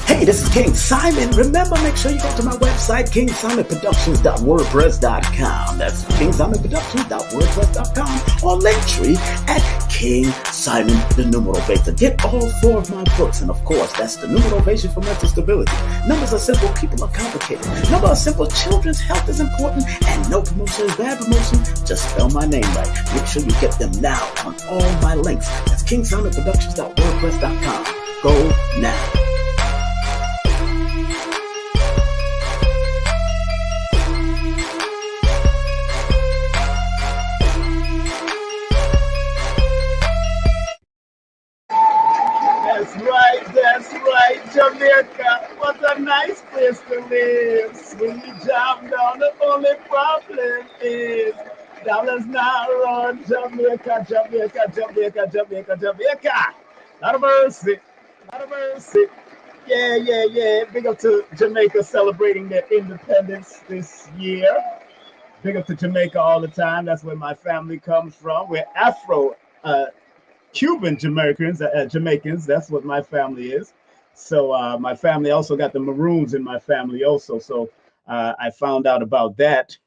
Hey, this is King Simon. Remember, make sure you go to my website, KingSimonProductions.wordpress.com. That's KingSimonProductions.wordpress.com or Linktree at King Simon the Numerovation. Get all 4 of my books, and of course, that's the Numerovation for mental stability. Numbers are simple, people are complicated. Numbers are simple, children's health is important, and no promotion is bad promotion. Just spell my name right. Make sure you get them now on all my links. That's KingSimonProductions.wordpress.com. Go now. That's right, Jamaica. What a nice place to live. Swing the jam down, the only problem is dollars now run Jamaica, Jamaica, Jamaica, Jamaica, Jamaica. Lot of mercy, lot of mercy. Yeah. Big up to Jamaica celebrating their independence this year. Big up to Jamaica all the time. That's where my family comes from. We're Afro Cuban Jamaicans. That's what my family is. So my family also got the Maroons in my family also. So I found out about that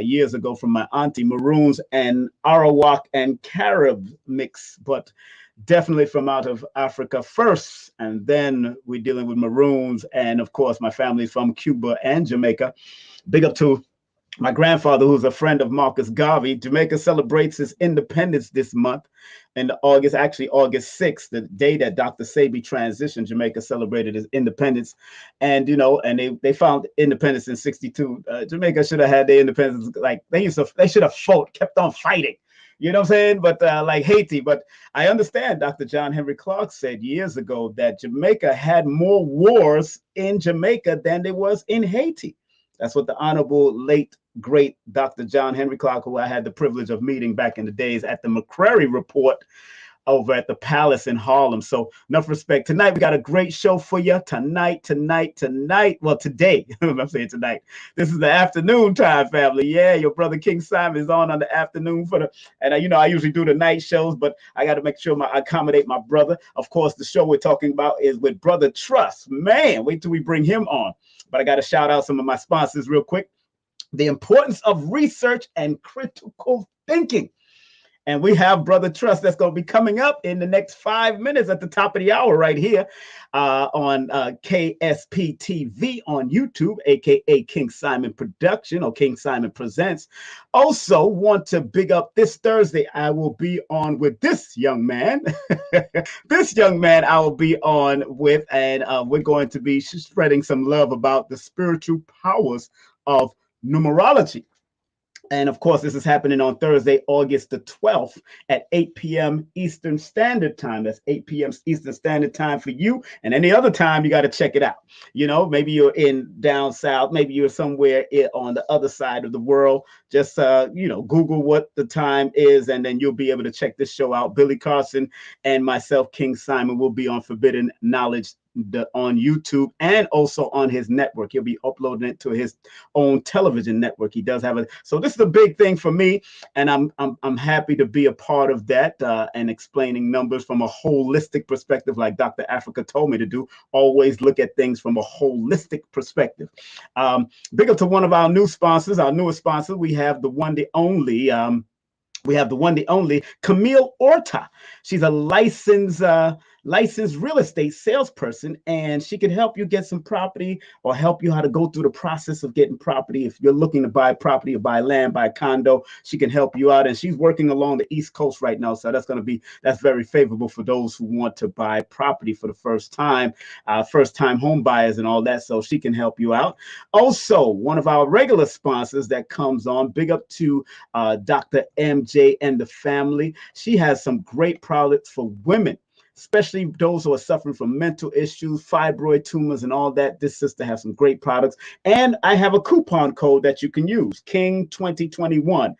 years ago from my auntie. Maroons and Arawak and Carib mix, but definitely from out of Africa first. And then we're dealing with Maroons. And of course, my family's from Cuba and Jamaica. Big up to my grandfather, who's a friend of Marcus Garvey. Jamaica celebrates its independence this month in August, actually August 6th, the day that Dr. Sebi transitioned. Jamaica celebrated its independence. And, and they found independence in 62. Jamaica should have had their independence. Like they should have fought, kept on fighting. You know what I'm saying? But like Haiti. But I understand Dr. John Henry Clark said years ago that Jamaica had more wars in Jamaica than there was in Haiti. That's what the honorable late great Dr. John Henry Clark, who I had the privilege of meeting back in the days at the McCrary Report over at the Palace in Harlem. So enough respect. Tonight, we got a great show for you. Tonight. Well, today, I'm saying tonight. This is the afternoon time, family. Yeah, your brother King Simon is on the afternoon and I usually do the night shows, but I got to make sure I accommodate my brother. Of course, the show we're talking about is with Brother Trust. Man, wait till we bring him on. But I got to shout out some of my sponsors real quick. The importance of research and critical thinking. And we have Brother Trust that's going to be coming up in the next 5 minutes at the top of the hour right here on K.S.P TV on YouTube, a.k.a. King Simon Production or King Simon Presents. Also want to big up this Thursday, I will be on with this young man. This young man I will be on with, and we're going to be spreading some love about the spiritual powers of numerology. And of course, this is happening on Thursday, August the 12th at 8 p.m. Eastern Standard Time. That's 8 p.m. Eastern Standard Time for you. And any other time, you got to check it out. Maybe you're in down south. Maybe you're somewhere on the other side of the world. Just, Google what the time is, and then you'll be able to check this show out. Billy Carson and myself, King Simon, will be on Forbidden Knowledge on YouTube and also on his network. He'll be uploading it to his own television network. He does have so this is a big thing for me, and I'm happy to be a part of that and explaining numbers from a holistic perspective, like Dr. Africa told me to do. Always look at things from a holistic perspective. Big up to one of our new sponsors, our newest sponsor. We have the one, the only. Camille Orta. She's a licensed real estate salesperson, and she can help you get some property or help you how to go through the process of getting property. If you're looking to buy property or buy land, buy a condo, she can help you out. And she's working along the East Coast right now. So that's very favorable for those who want to buy property for the first time home buyers and all that. So she can help you out. Also, one of our regular sponsors that comes on, big up to Dr. MJ and the family. She has some great products for women, especially those who are suffering from mental issues, fibroid tumors, and all that. This sister has some great products. And I have a coupon code that you can use, King2021.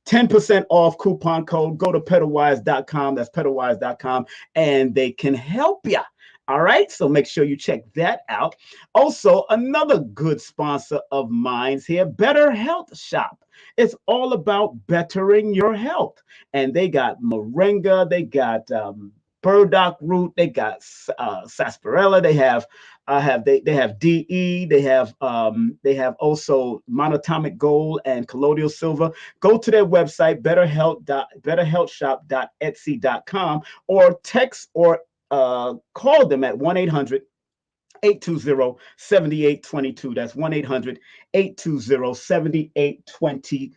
10% off coupon code. Go to pedalwise.com. That's pedalwise.com, and they can help you. All right, so make sure you check that out. Also, another good sponsor of mine's here, Better Health Shop. It's all about bettering your health. And they got moringa, they got burdock root, they got sarsaparilla, they have DE, they have also monatomic gold and colloidal silver. Go to their website, betterhealthshop.etsy.com, or text or call them at 1-800-820-7822. That's 1-800-820-7822.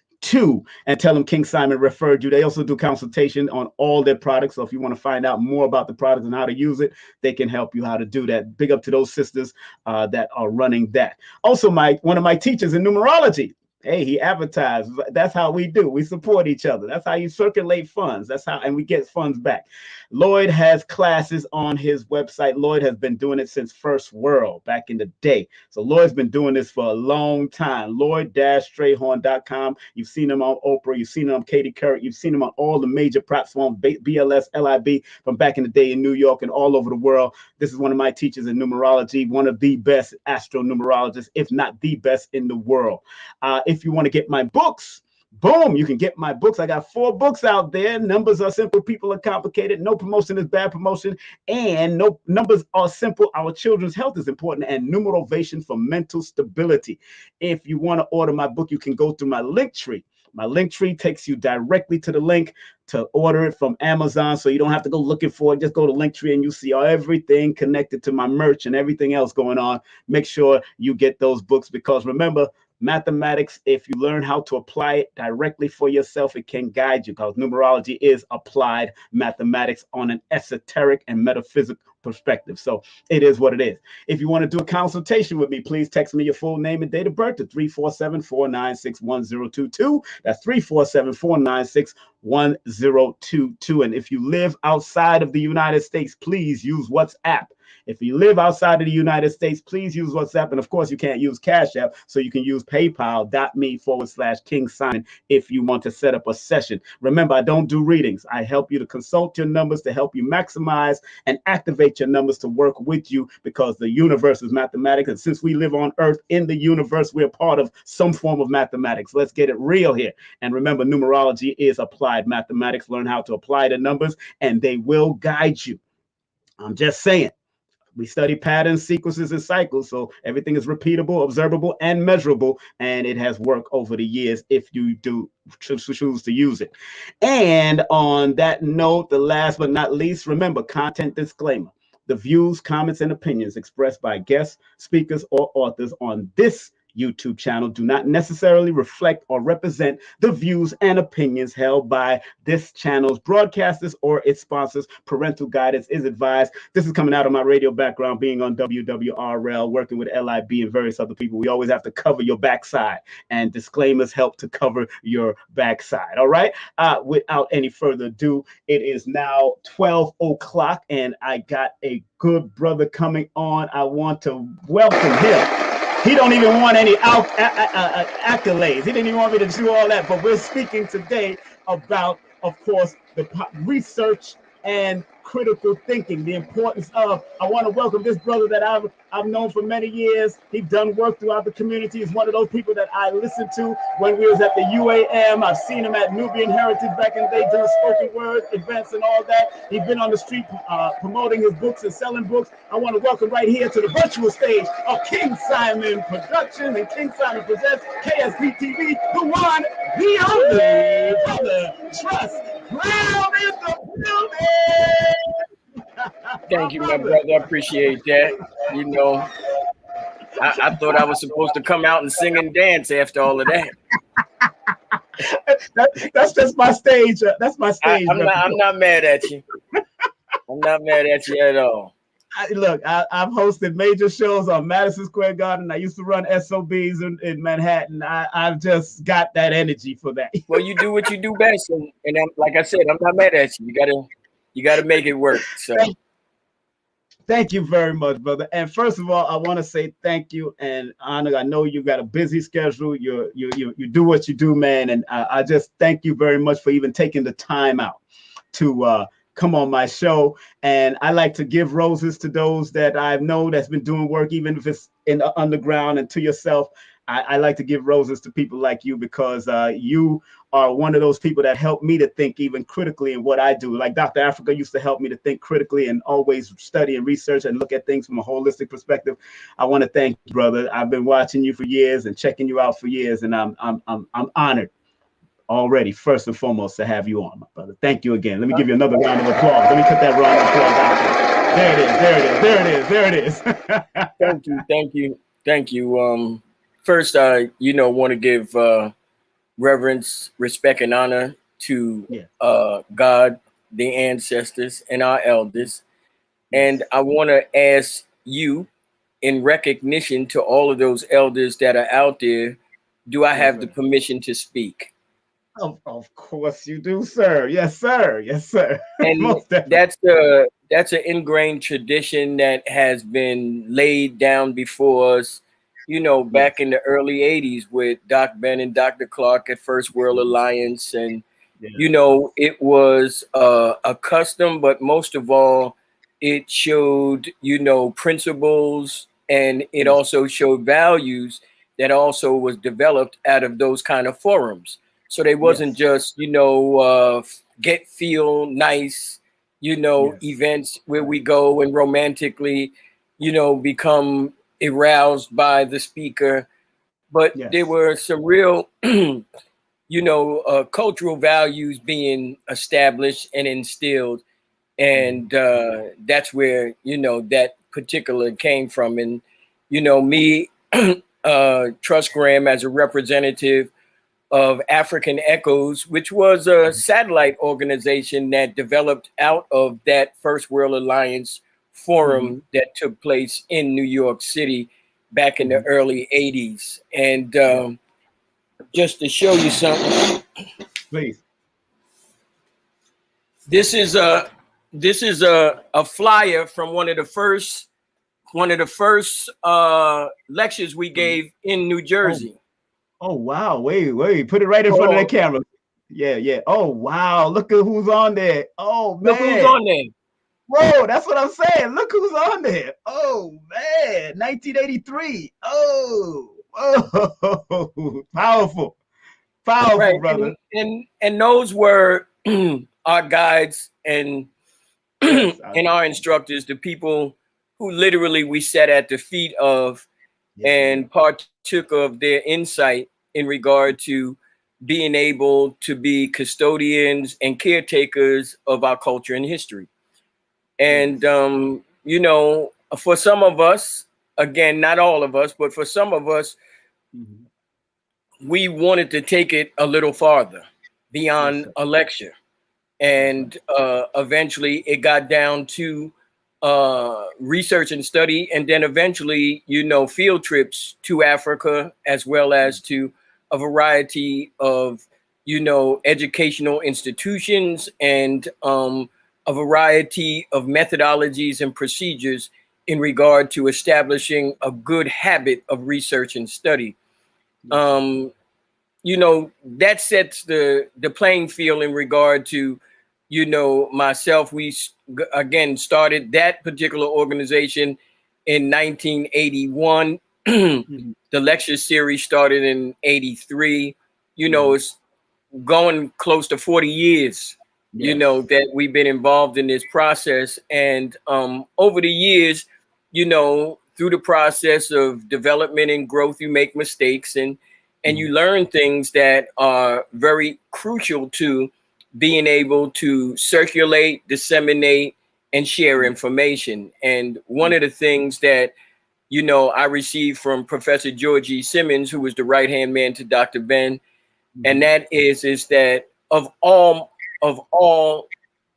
And tell them King Simon referred you. They also do consultation on all their products. So if you want to find out more about the products and how to use it, they can help you how to do that. Big up to those sisters that are running that. Also, one of my teachers in numerology. Hey, he advertised. That's how we do. We support each other. That's how you circulate funds. That's how, and we get funds back. Lloyd has classes on his website. Lloyd has been doing it since First World back in the day. So Lloyd's been doing this for a long time. Lloyd-Strayhorn.com. You've seen him on Oprah. You've seen him on Katie Couric. You've seen him on all the major platforms, BLS, LIB, from back in the day in New York and all over the world. This is one of my teachers in numerology, one of the best astronumerologists, if not the best in the world. If you want to get my books, boom, you can get my books. I got 4 books out there. Numbers are simple. People are complicated. No promotion is bad promotion. And no numbers are simple. Our children's health is important. And Numerovation for mental stability. If you want to order my book, you can go through my link tree. My link tree takes you directly to the link to order it from Amazon. So you don't have to go looking for it. Just go to Linktree and you see everything connected to my merch and everything else going on. Make sure you get those books, because remember, mathematics, if you learn how to apply it directly for yourself, it can guide you, because numerology is applied mathematics on an esoteric and metaphysical perspective. So it is what it is. If you want to do a consultation with me, please text me your full name and date of birth to 347-496-1022. That's 347-496-1022. And if you live outside of the United States, please use WhatsApp. If you live outside of the United States, please use WhatsApp. And of course, you can't use Cash App, so you can use PayPal.me/King Simon if you want to set up a session. Remember, I don't do readings. I help you to consult your numbers to help you maximize and activate your numbers to work with you, because the universe is mathematics. And since we live on Earth in the universe, we're part of some form of mathematics. Let's get it real here. And remember, numerology is applied mathematics. Learn how to apply the numbers, and they will guide you. I'm just saying. We study patterns, sequences, and cycles, so everything is repeatable, observable, and measurable, and it has worked over the years if you do choose to use it. And on that note, the last but not least, remember, content disclaimer. The views, comments, and opinions expressed by guests, speakers, or authors on this YouTube channel do not necessarily reflect or represent the views and opinions held by this channel's broadcasters or its sponsors. Parental guidance is advised. This is coming out of my radio background, being on WWRL, working with LIB and various other people. We always have to cover your backside, and disclaimers help to cover your backside. All right. Without any further ado, it is now 12 o'clock, and I got a good brother coming on. I want to welcome him. He don't even want any accolades. He didn't even want me to do all that. But we're speaking today about, of course, the research and critical thinking, the importance of. I want to welcome this brother that I've known for many years. He's done work throughout the community. He's one of those people that I listened to when we was at the UAM. I've seen him at Nubian Heritage back in the day doing spoken word events and all that. He's been on the street promoting his books and selling books. I want to welcome right here to the virtual stage of King Simon Productions and King Simon Presents, K.S.P TV, the one, the only brother Trust Brown in the building. Thank you, my brother. I appreciate that. You know, I thought I was supposed to come out and sing and dance after all of that. That's just my stage. That's my stage. I'm not mad at you. I'm not mad at you at all. Look, I've hosted major shows on Madison Square Garden. I used to run SOBs in Manhattan. I've just got that energy for that. Well, you do what you do best, and like I said, I'm not mad at you. You gotta make it work. So. Thank you very much, brother. And first of all, I want to say thank you and honor. I know you got a busy schedule. You do what you do, man. And I just thank you very much for even taking the time out to come on my show. And I like to give roses to those that I know that's been doing work, even if it's in the underground. And to yourself, I like to give roses to people like you, because you are one of those people that help me to think even critically in what I do. Like Dr. Africa used to help me to think critically and always study and research and look at things from a holistic perspective. I want to thank you, brother. I've been watching you for years and checking you out for years, and I'm honored already, first and foremost, to have you on, my brother. Thank you again. Let me give you another round of applause. Let me put that round of applause out there. There it is. There it is. There it is. Thank you. Thank you. Thank you. First, want to give reverence, respect, and honor to God, the ancestors, and our elders. And I want to ask you, in recognition to all of those elders that are out there, do I have the permission to speak? Of course you do, sir. Yes, sir. Yes, sir. And that's an ingrained tradition that has been laid down before us, back in the early 80s with Doc Ben and Dr. Clark at First World Alliance. And, it was a custom, but most of all, it showed, principles, and it also showed values that also was developed out of those kind of forums. So they wasn't just, get feel nice, events where we go and romantically, become aroused by the speaker. But there were some real, cultural values being established and instilled. And that's where, that particular came from. And, me, Trust Graham, as a representative of African Echoes, which was a satellite organization that developed out of that First World Alliance forum that took place in New York City back in the early 80s. And just to show you something, please. This is a flyer from one of the first lectures we gave in New Jersey. Oh wow! Wait! Put it right in front of the camera. Yeah. Oh wow! Look at who's on there. Oh man! Look who's on there. Whoa! That's what I'm saying. Look who's on there. Oh man! 1983. Oh, powerful, right, brother. And those were our guides and and our instructors, the people who literally we sat at the feet of and partook of their insight in regard to being able to be custodians and caretakers of our culture and history. And, for some of us, again, not all of us, but for some of us, we wanted to take it a little farther beyond a lecture. And eventually it got down to research and study, and then eventually, field trips to Africa, as well as to a variety of, educational institutions and a variety of methodologies and procedures in regard to establishing a good habit of research and study. That sets the playing field in regard to, myself. We again started that particular organization in 1981. The lecture series started in 83. It's going close to 40 years, that we've been involved in this process. And over the years, through the process of development and growth, you make mistakes and you learn things that are very crucial to being able to circulate, disseminate, and share information. And one of the things that, I received from Professor George E. Simmons, who was the right-hand man to Dr. Ben, and that is that of all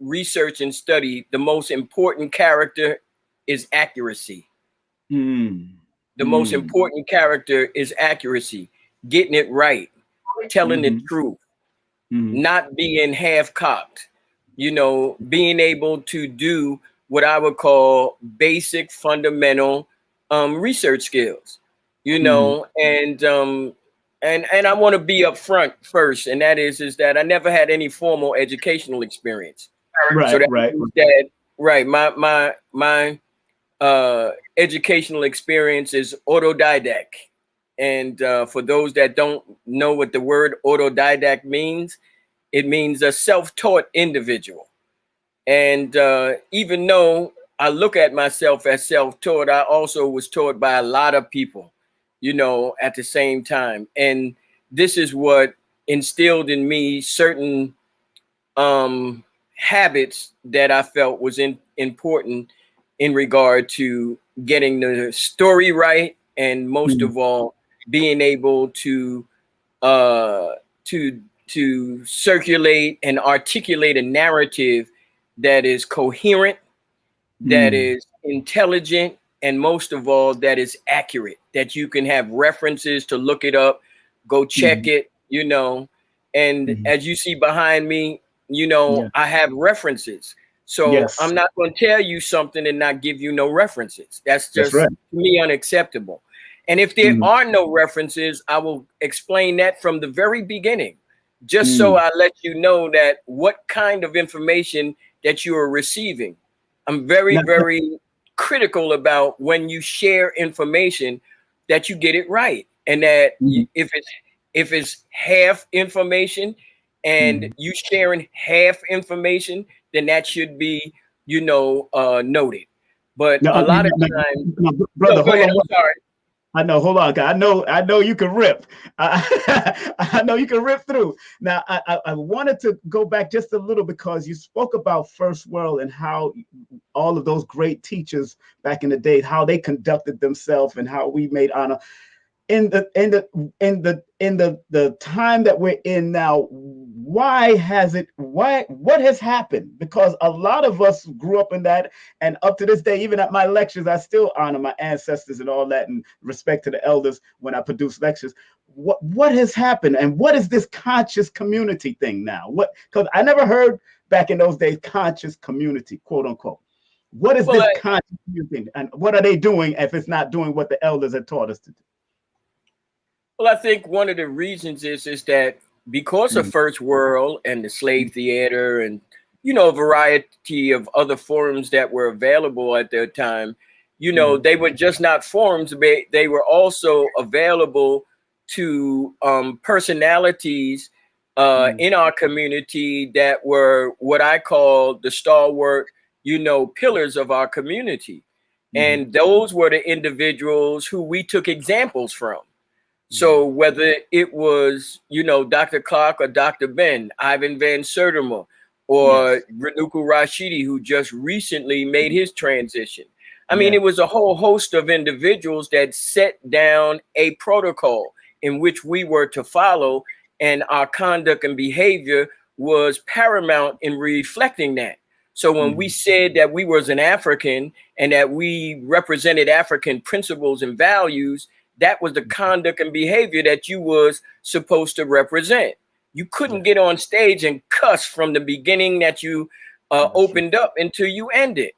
research and study, the most important character is accuracy. The most important character is accuracy, getting it right, telling the truth, not being half-cocked, being able to do what I would call basic fundamental research skills, and I want to be upfront first, and that is that I never had any formal educational experience. Right, So that right. means that, right, my educational experience is autodidact. And for those that don't know what the word autodidact means, it means a self-taught individual. And even though I look at myself as self-taught, I also was taught by a lot of people, you know, at the same time. And this is what instilled in me certain habits that I felt was important in regard to getting the story right, and most of all, being able uh, to to circulate and articulate a narrative that is coherent, that is intelligent, and most of all, that is accurate, that you can have references to look it up, go check it, you know. And as you see behind me, you know, I have references. So Yes. I'm not going to tell you something and not give you no references. That's That's just right. to me unacceptable. And if there are no references, I will explain that from the very beginning, just so I let you know that what kind of information that you are receiving. I'm very, Now, very critical about when you share information that you get it right, and that if it's half information and you sharing half information, then that should be, you know, noted. But a lot of times, brother, no, go hold ahead. on. I'm sorry. I know. Hold on, guy. I know you can rip. I know you can rip through. Now, I wanted to go back just a little because you spoke about First World and how all of those great teachers back in the day, how they conducted themselves and how we made honor in the time that we're in now. What has happened? Because a lot of us grew up in that, and up to this day, even at my lectures, I still honor my ancestors and all that, and respect to the elders when I produce lectures. What has happened, and what is this conscious community thing now? Because I never heard back in those days conscious community, quote unquote. What is this conscious community, and what are they doing if it's not doing what the elders had taught us to do? Well, I think one of the reasons is that because of First World and the slave theater and, you know, a variety of other forums that were available at that time, you know, they were just not forums, but they were also available to personalities in our community that were what I call the stalwart, you know, pillars of our community. And those were the individuals who we took examples from. So whether it was, you know, Dr. Clark or Dr. Ben, Ivan Van Sertima, or Renuku Rashidi, who just recently made his transition. I mean, it was a whole host of individuals that set down a protocol in which we were to follow, and our conduct and behavior was paramount in reflecting that. So when we said that we was an African and that we represented African principles and values, that was the conduct and behavior that you was supposed to represent. You couldn't get on stage and cuss from the beginning that you opened up until you ended.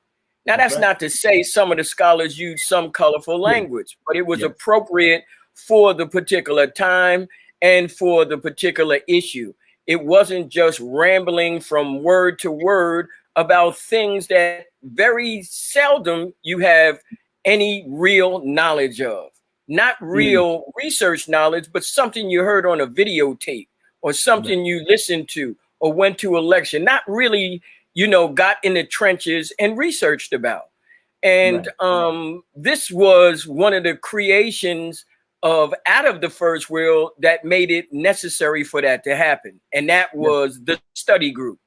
Now, that's not to say some of the scholars used some colorful language, but it was appropriate for the particular time and for the particular issue. It wasn't just rambling from word to word about things that very seldom you have any real knowledge of. Not real research knowledge, but something you heard on a videotape or something you listened to or went to a lecture, not really, you know, got in the trenches and researched about. And this was one of the creations of out of the First World that made it necessary for that to happen. And that was the study group.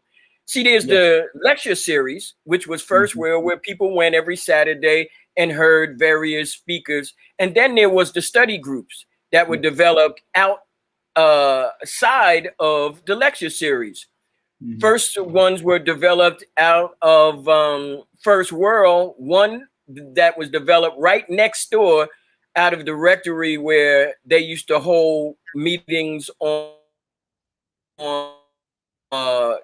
See, there's the lecture series, which was First World, where people went every Saturday and heard various speakers. And then there was the study groups that were developed outside of the lecture series. First ones were developed out of First World, one that was developed right next door out of the rectory where they used to hold meetings on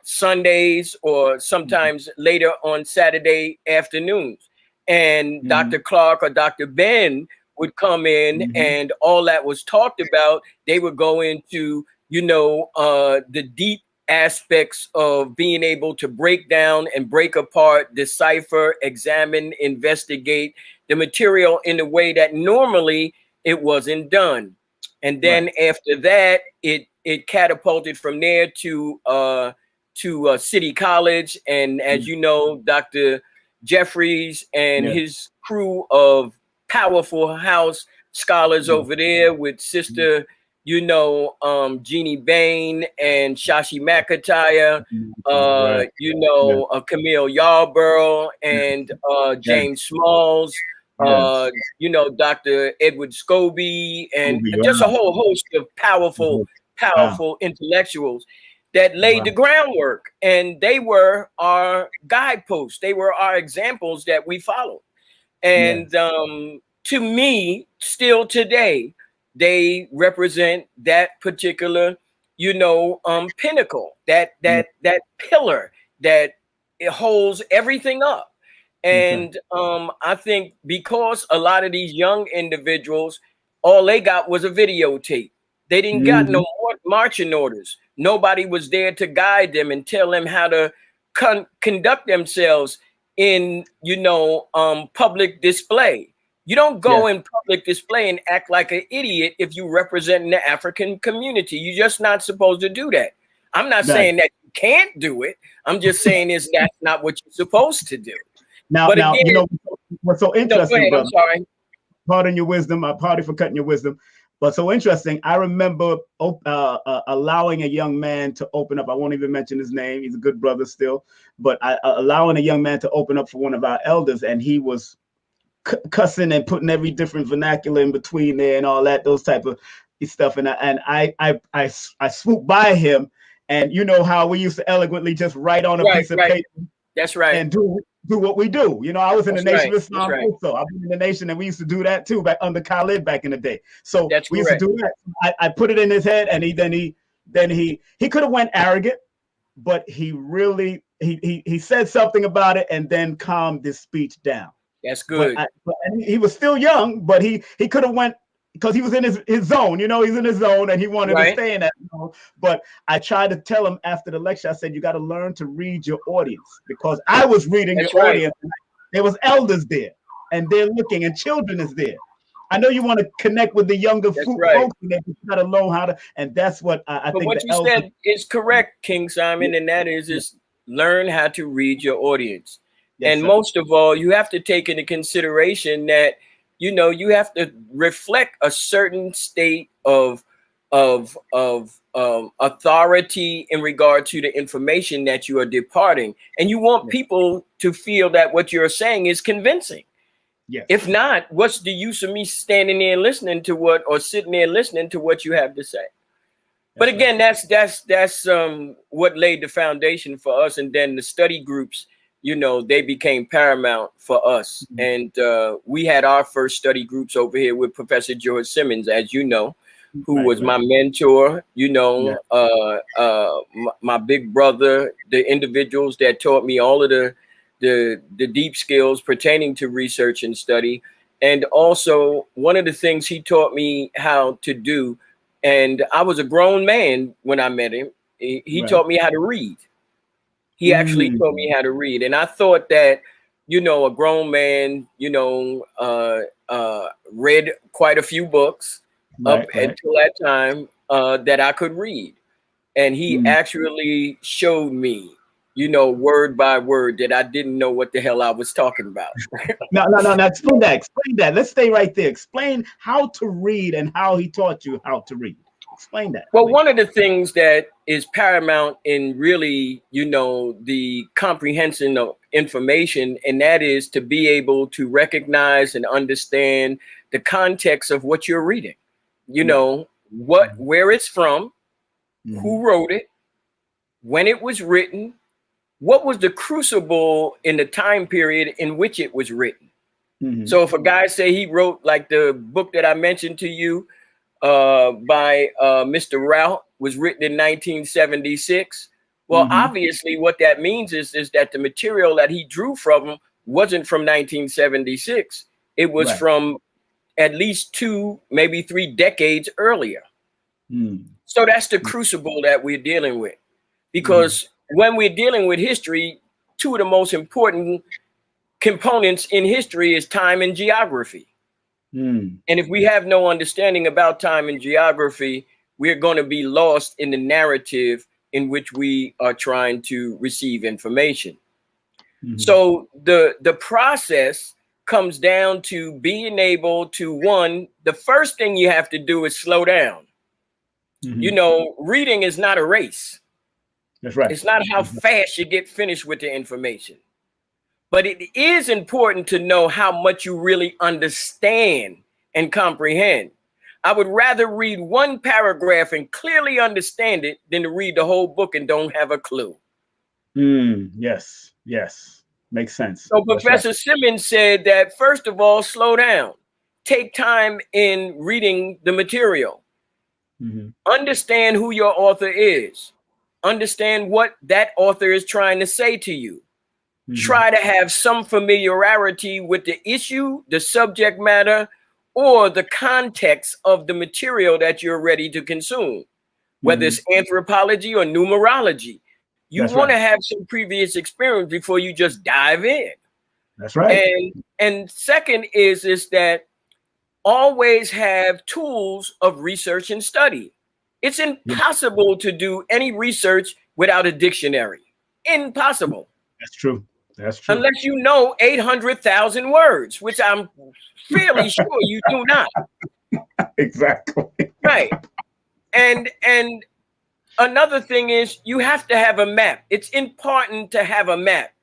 Sundays or sometimes later on Saturday afternoons. And Dr. Clark or Dr. Ben would come in and all that was talked about, they would go into, you know, the deep aspects of being able to break down and break apart, decipher, examine, investigate the material in a way that normally it wasn't done. And then after that, it catapulted from there to City College. And as you know, Dr. Jeffries and his crew of powerful house scholars over there with Sister, Jeannie Bain and Shashi McIntyre, Camille Yarborough and James Smalls, Dr. Edward Scobie, and just a whole host of powerful intellectuals that laid the groundwork. And they were our guideposts. They were our examples that we followed. And to me, still today, they represent that particular, pinnacle, that pillar that it holds everything up. And I think because a lot of these young individuals, all they got was a videotape. They didn't got no more marching orders. Nobody was there to guide them and tell them how to conduct themselves in, public display. You don't go in public display and act like an idiot if you represent the African community. You're just not supposed to do that. I'm not saying that you can't do it. I'm just saying that's not what you're supposed to do. Now, again, what's so interesting, brother, I'm sorry. Pardon your wisdom. Pardon for cutting your wisdom. But so interesting, I remember allowing a young man to open up. I won't even mention his name. He's a good brother still. But allowing a young man to open up for one of our elders, and he was cussing and putting every different vernacular in between there and all that, those type of stuff. And I swooped by him, and you know how we used to eloquently just write on a piece of paper. That's right. And do what we do. I was in the Nation of Islam also. I've been in the Nation, and we used to do that too back under Khalid back in the day. So we used to do that. I put it in his head, and he could have went arrogant, but he really he said something about it and then calmed this speech down. That's good. And he was still young, but he could have went, because he was in his zone, he's in his zone and he wanted to stay in that zone. But I tried to tell him after the lecture, I said, you got to learn to read your audience, because I was reading the audience. There was elders there, and they're looking, and children is there. I know you want to connect with the younger folks, and you got to learn how to, and that's what I think. What you said is correct, King Simon, and that is learn how to read your audience. And most of all, you have to take into consideration that, you have to reflect a certain state of authority in regard to the information that you are departing. And you want people to feel that what you're saying is convincing. Yes. If not, what's the use of me standing there listening to sitting there listening to what you have to say? But again, that's what laid the foundation for us. And then the study groups, they became paramount for us. And we had our first study groups over here with Professor George Simmons, as you know, who was my mentor, my big brother, the individuals that taught me all of the deep skills pertaining to research and study. And also one of the things he taught me how to do, and I was a grown man when I met him, he taught me how to read. He actually taught me how to read. And I thought that, a grown man, read quite a few books until that time that I could read. And he actually showed me, word by word, that I didn't know what the hell I was talking about. No. Explain that. Let's stay right there. Explain how to read and how he taught you how to read. Explain that. Well, one of the things that is paramount in really, the comprehension of information, and that is to be able to recognize and understand the context of what you're reading. Where it's from, who wrote it, when it was written, what was the crucible in the time period in which it was written. So if a guy say he wrote like the book that I mentioned to you, by Mr. Rout, was written in 1976. Well, obviously what that means is that the material that he drew from wasn't from 1976. It was from at least 2, maybe 3 decades earlier. So that's the crucible that we're dealing with. because when we're dealing with history, two of the most important components in history is time and geography. And if we have no understanding about time and geography, we're going to be lost in the narrative in which we are trying to receive information. So the process comes down to being able to, one, the first thing you have to do is slow down. You know, reading is not a race. That's right. It's not how fast you get finished with the information. But it is important to know how much you really understand and comprehend. I would rather read one paragraph and clearly understand it than to read the whole book and don't have a clue. Yes, yes. Makes sense. So Professor Simmons said that, first of all, slow down. Take time in reading the material. Understand who your author is. Understand what that author is trying to say to you. Try to have some familiarity with the issue, the subject matter, or the context of the material that you're ready to consume, whether it's anthropology or numerology. You want to have some previous experience before you just dive in. That's right. And second is that always have tools of research and study. It's impossible to do any research without a dictionary. Impossible. That's true. That's true. Unless you know 800,000 words, which I'm fairly sure you do not. Exactly. Right. And another thing is you have to have a map. It's important to have a map.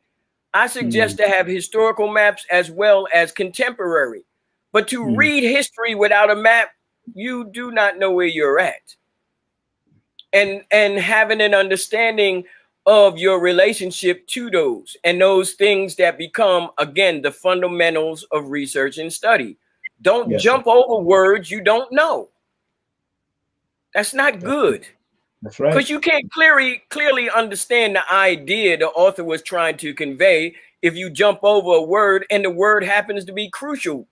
I suggest to have historical maps as well as contemporary. But to read history without a map, you do not know where you're at. And having an understanding of your relationship to those and those things that become, again, the fundamentals of research and study. Don't jump over words you don't know. That's not good. That's right. Because you can't clearly understand the idea the author was trying to convey if you jump over a word and the word happens to be crucial.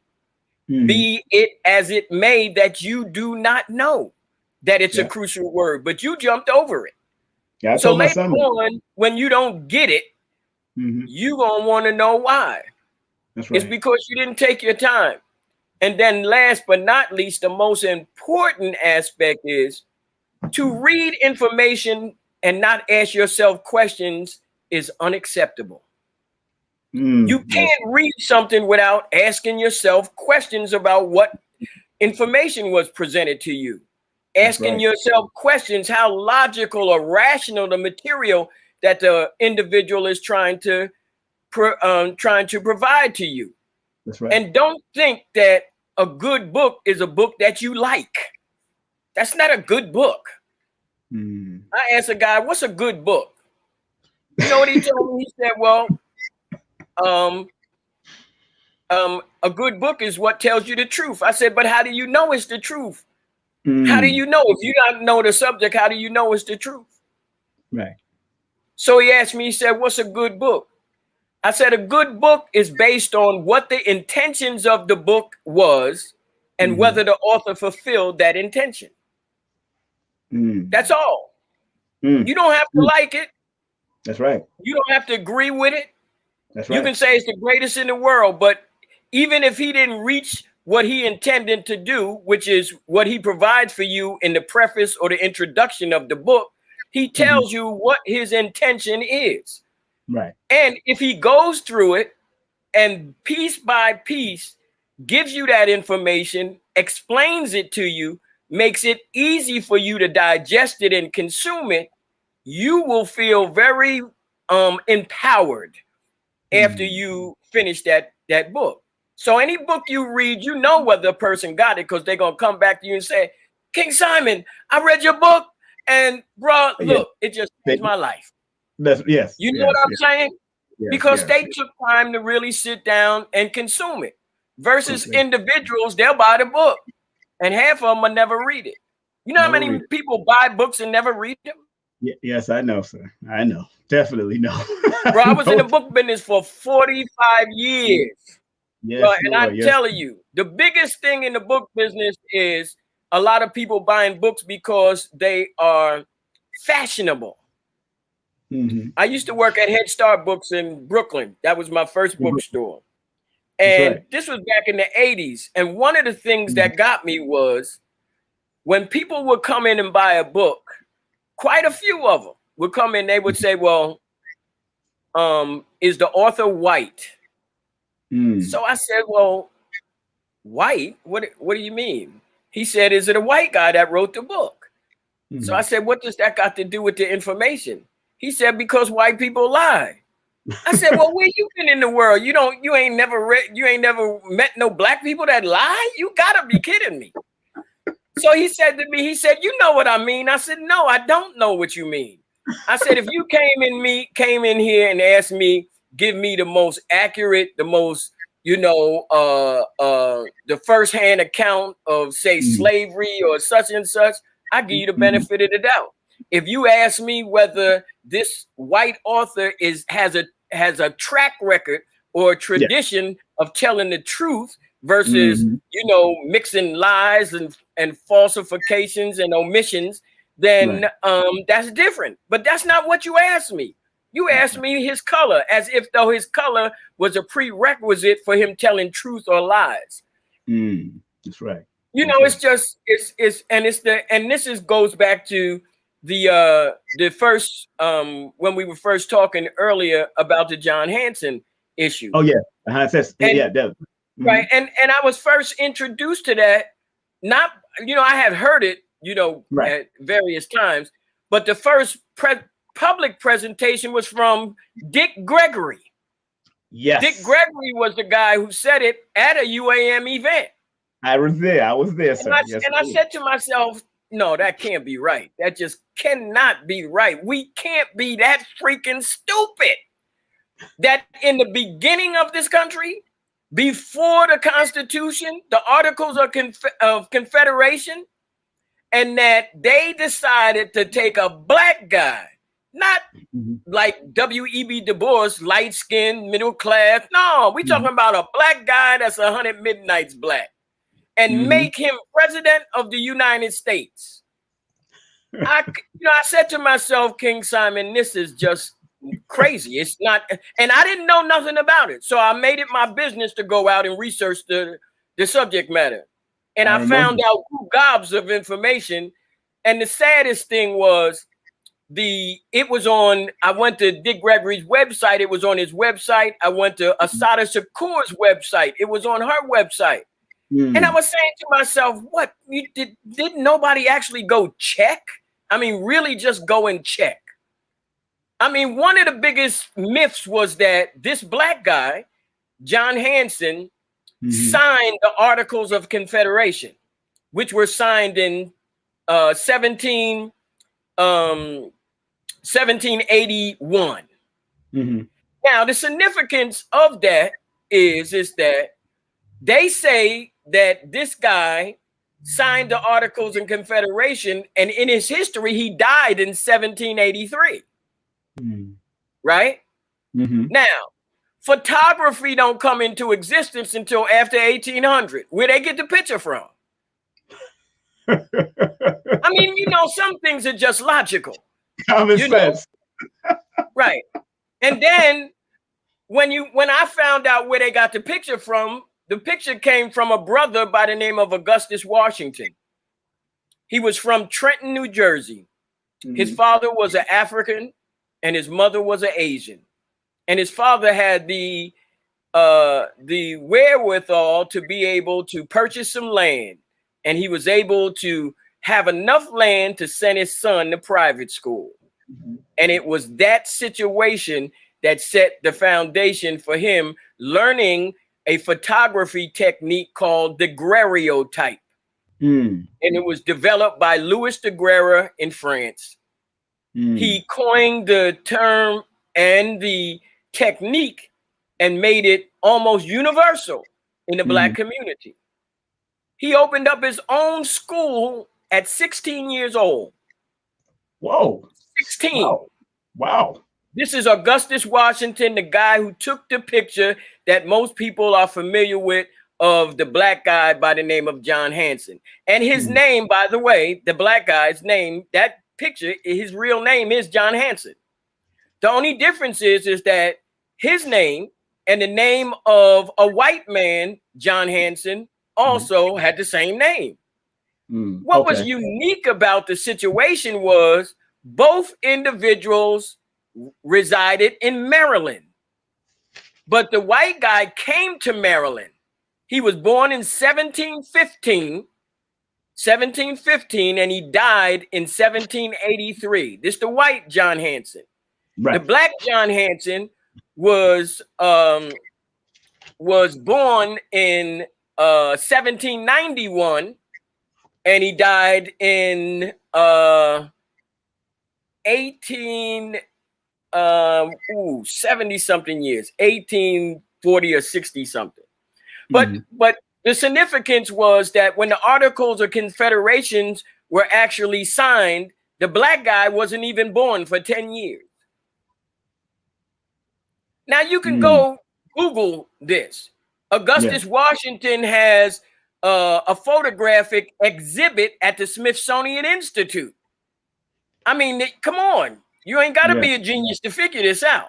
Be it as it may that you do not know that it's a crucial word, but you jumped over it. Yeah, so later on, when you don't get it, you're going to want to know why. That's right. It's because you didn't take your time. And then last but not least, the most important aspect is to read information and not ask yourself questions is unacceptable. You can't read something without asking yourself questions about what information was presented to you. Asking yourself questions, how logical or rational the material that the individual is trying to provide to you. That's right. And don't think that a good book is a book that you like. That's not a good book. I asked a guy, what's a good book? You know what he told me? He said, well, a good book is what tells you the truth. I said, but how do you know it's the truth? How do you know? If you don't know the subject, how do you know it's the truth? Right. So he asked me, he said, what's a good book? I said, a good book is based on what the intentions of the book was and whether the author fulfilled that intention. That's all. You don't have to like it. That's right. You don't have to agree with it. That's right. You can say it's the greatest in the world, but even if he didn't reach what he intended to do, which is what he provides for you in the preface or the introduction of the book, he tells you what his intention is. Right. And if he goes through it and piece by piece gives you that information, explains it to you, makes it easy for you to digest it and consume it, you will feel very empowered after you finish that book. So any book you read, you know whether a person got it because they're going to come back to you and say, King Simon, I read your book and bro, look, it just changed my life. You know what I'm saying? Because they took time to really sit down and consume it versus individuals, they'll buy the book and half of them will never read it. You know how many people buy books and never read them? Yes, I know, sir. I know. Definitely know. Bro, I was in the book business for 45 years. Yes, and I'm telling you, the biggest thing in the book business is a lot of people buying books because they are fashionable. I used to work at Head Start Books in Brooklyn. That was my first bookstore. And this was back in the 80s. And one of the things that got me was when people would come in and buy a book, quite a few of them would come in, they would say, well, is the author white? So I said, well, white? What do you mean? He said, is it a white guy that wrote the book? So I said, what does that got to do with the information? He said, because white people lie. I said, well, where you been in the world? You ain't never met no black people that lie? You gotta be kidding me. So he said to me, you know what I mean? I said, no, I don't know what you mean. I said, if you came in here and asked me, give me the most accurate, the most, the firsthand account of, say, slavery or such and such, I give you the benefit of the doubt. If you ask me whether this white author has a track record or a tradition of telling the truth versus, mixing lies and falsifications and omissions, then that's different. But that's not what you asked me. You asked me his color, as if though his color was a prerequisite for him telling truth or lies. That's right. This goes back to the first when we were first talking earlier about the John Hansen issue. Oh yeah, right. And I was first introduced to that. Not I had heard it at various times, but the first public presentation was from Dick Gregory. Yes, Dick Gregory was the guy who said it at a UAM event. I was there, sir. And I said to myself, no, that can't be right. That just cannot be right. We can't be that freaking stupid that in the beginning of this country, before the Constitution, the Articles of Confederation, and that they decided to take a black guy, not like W.E.B. Du Bois, light-skinned, middle class. No, we're talking about a black guy that's 100 midnights black, and make him president of the United States. I said to myself, King Simon, this is just crazy. It's not, and I didn't know nothing about it. So I made it my business to go out and research the subject matter. And I found out gobs of information. And the saddest thing was I went to Dick Gregory's website. It was on his website. I went to Asada Shakur's website. It was on her website. And I was saying to myself, what, did nobody actually go check? I mean, really just go and check. I mean, one of the biggest myths was that this black guy, John Hansen, signed the Articles of Confederation, which were signed in 1781. Now, the significance of that is that they say that this guy signed the Articles of Confederation, and in his history, he died in 1783. Right? Now, photography don't come into existence until after 1800. Where they get the picture from? I mean, some things are just logical. Common sense. Right. And then when I found out where they got the picture from, the picture came from a brother by the name of Augustus Washington. He was from Trenton, New Jersey. His father was an African and his mother was an Asian. And his father had the wherewithal to be able to purchase some land. And he was able to have enough land to send his son to private school. And it was that situation that set the foundation for him learning a photography technique called the daguerreotype. And it was developed by Louis Daguerre in France. He coined the term and the technique and made it almost universal in the Black community. He opened up his own school at 16 years old. Whoa. 16. Wow. This is Augustus Washington, the guy who took the picture that most people are familiar with of the black guy by the name of John Hansen. And his name, by the way, the black guy's name, that picture, his real name is John Hansen. The only difference is that his name and the name of a white man, John Hansen, also had the same name. What was unique about the situation was both individuals resided in Maryland. But the white guy came to Maryland. He was born in 1715, and he died in 1783. This is the white John Hansen. Right. The black John Hansen was born in 1791, and he died in 70 something years, 1840 or 60 something. But the significance was that when the Articles of Confederations were actually signed, the black guy wasn't even born for 10 years. Now you can go Google this. Augustus Washington has a photographic exhibit at the Smithsonian Institute. I mean, come on. You ain't got to be a genius to figure this out.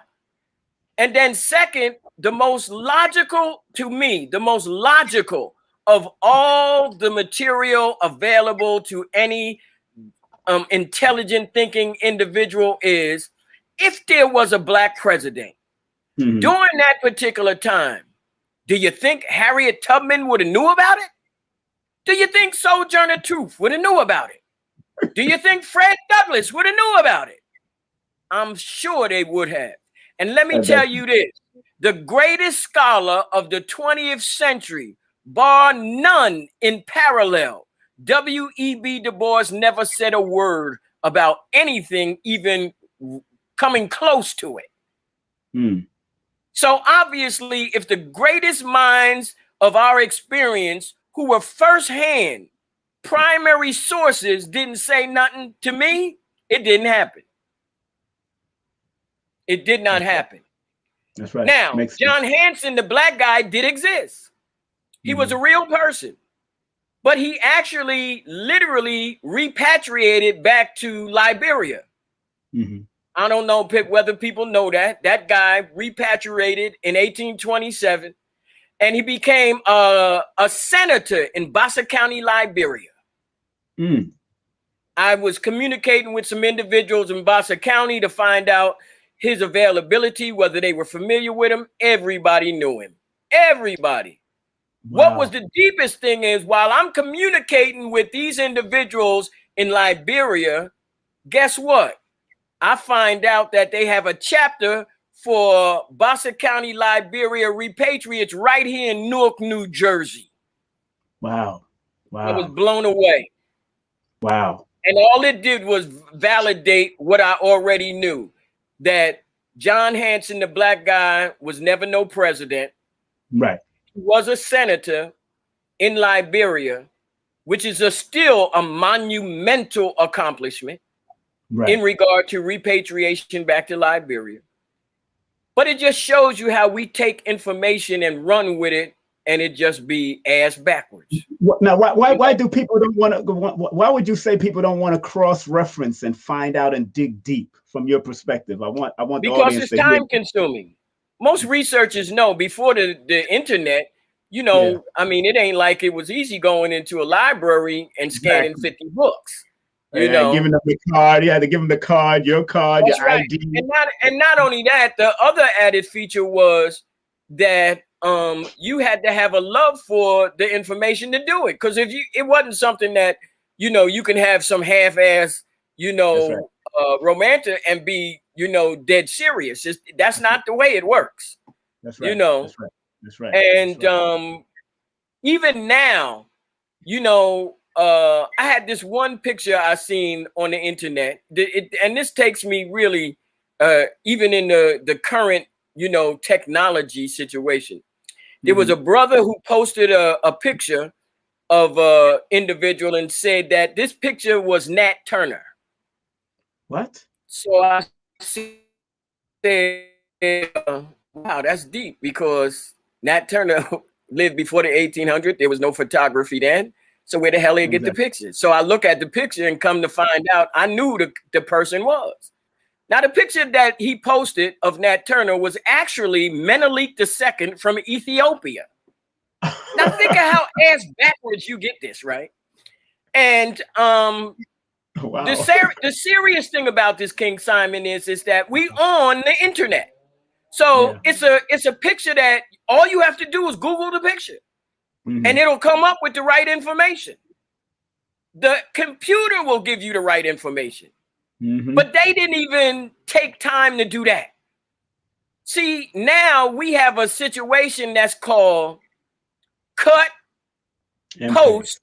And then second, the most logical of all the material available to any intelligent thinking individual is, if there was a black president during that particular time, do you think Harriet Tubman would have knew about it? Do you think Sojourner Truth would have knew about it? Do you think Fred Douglass would have knew about it? I'm sure they would have. And let me tell you this, the greatest scholar of the 20th century, bar none in parallel, W.E.B. Du Bois never said a word about anything even coming close to it. So obviously, if the greatest minds of our experience, who were firsthand primary sources, didn't say nothing to me, it didn't happen. It did not happen. That's right. Now, John Hansen, the black guy, did exist. He was a real person. But he actually literally repatriated back to Liberia. I don't know whether people know that. That guy repatriated in 1827, and he became a senator in Bassa County, Liberia. I was communicating with some individuals in Bassa County to find out his availability, whether they were familiar with him. Everybody knew him. Everybody. Wow. What was the deepest thing is, while I'm communicating with these individuals in Liberia, guess what? I find out that they have a chapter for Bassa County, Liberia repatriates right here in Newark, New Jersey. Wow. I was blown away. Wow. And all it did was validate what I already knew, that John Hansen, the black guy, was never no president. Right. He was a senator in Liberia, which is still a monumental accomplishment in regard to repatriation back to Liberia. But it just shows you how we take information and run with it, and it just be ass backwards. Now, why do people don't want to? Why would you say people don't want to cross-reference and find out and dig deep from your perspective? I want the because audience it's time consuming. Most researchers know before the internet, I mean, it ain't like it was easy going into a library and scanning 50 books. Giving them the card, you had to give them the card, your card, That's your right. ID. And not only that, the other added feature was that you had to have a love for the information to do it. Because if it wasn't something that you can have some half-ass romantic and be dead serious. That's not the way it works. That's right. That's right. And even now, I had this one picture I seen on the internet, and this takes me really, even in the current, technology situation. There was a brother who posted a picture of an individual and said that this picture was Nat Turner. What? So I said, wow, that's deep, because Nat Turner lived before the 1800s. There was no photography then. So where the hell did he get the picture? So I look at the picture and come to find out I knew the person was. Now, the picture that he posted of Nat Turner was actually Menelik II from Ethiopia. Now, think of how ass backwards you get this, right? And Wow. the serious thing about this, King Simon, is that we on the internet. So it's a picture that all you have to do is Google the picture, and it'll come up with the right information. The computer will give you the right information. But they didn't even take time to do that. See, now we have a situation that's called cut, post.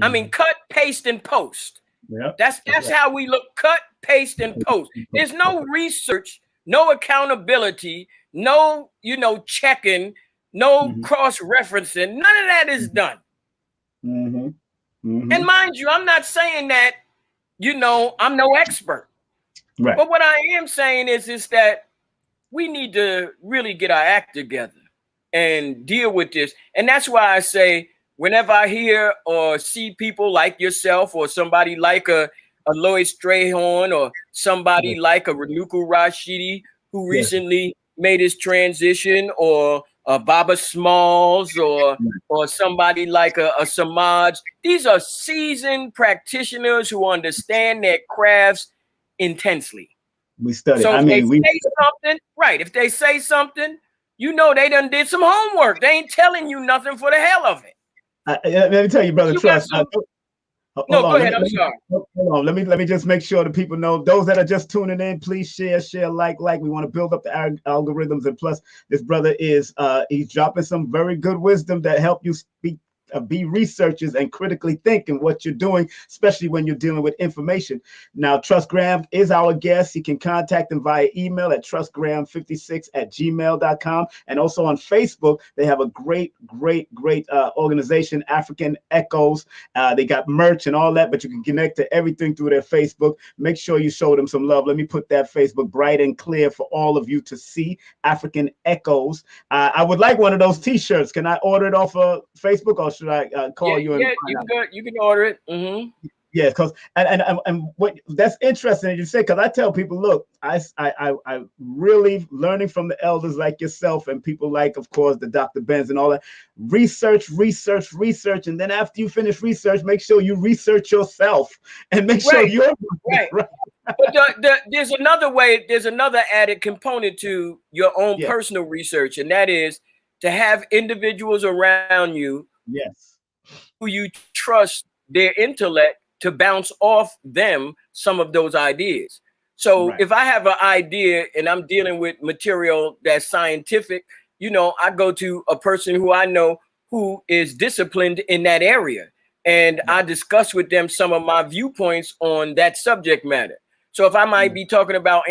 I mean, cut, paste, and post. Yeah, that's how we look. Cut, paste, and post. There's no research, no accountability, no checking, no cross-referencing. None of that is done. And mind you, I'm not saying that I'm no expert. Right. But what I am saying is that we need to really get our act together and deal with this. And that's why I say, whenever I hear or see people like yourself or somebody like a Lloyd Strayhorn or somebody like a Renuku Rashidi who recently made his transition, or Baba Smalls, or somebody like a Samaj, these are seasoned practitioners who understand their crafts intensely. We study. So if they say something, if they say something, they done did some homework. They ain't telling you nothing for the hell of it. Let me tell you, brother Trust. Go ahead. I'm sorry. Hold on. Let me just make sure the people know. Those that are just tuning in, please share, like. We want to build up the algorithms, and plus, this brother is he's dropping some very good wisdom that help you be researchers and critically think in what you're doing, especially when you're dealing with information. Now, Trust Graham is our guest. You can contact him via email at trustgraham56@gmail.com. And also on Facebook, they have a great organization, African Echoes. They got merch and all that, but you can connect to everything through their Facebook. Make sure you show them some love. Let me put that Facebook bright and clear for all of you to see, African Echoes. I would like one of those t-shirts. Can I order it off of Facebook, or should I call you? Yeah, you can order it. Yeah, because and what that's interesting you say, because I tell people, look, I really learning from the elders like yourself and people like, of course, the Dr. Benz and all that. Research, and then after you finish research, make sure you research yourself and make sure you're right. But there's another way. There's another added component to your own personal research, and that is to have individuals around you. Yes. Who you trust their intellect to bounce off them some of those ideas. So if I have an idea and I'm dealing with material that's scientific, I go to a person who I know who is disciplined in that area. And I discuss with them some of my viewpoints on that subject matter. So if I might be talking about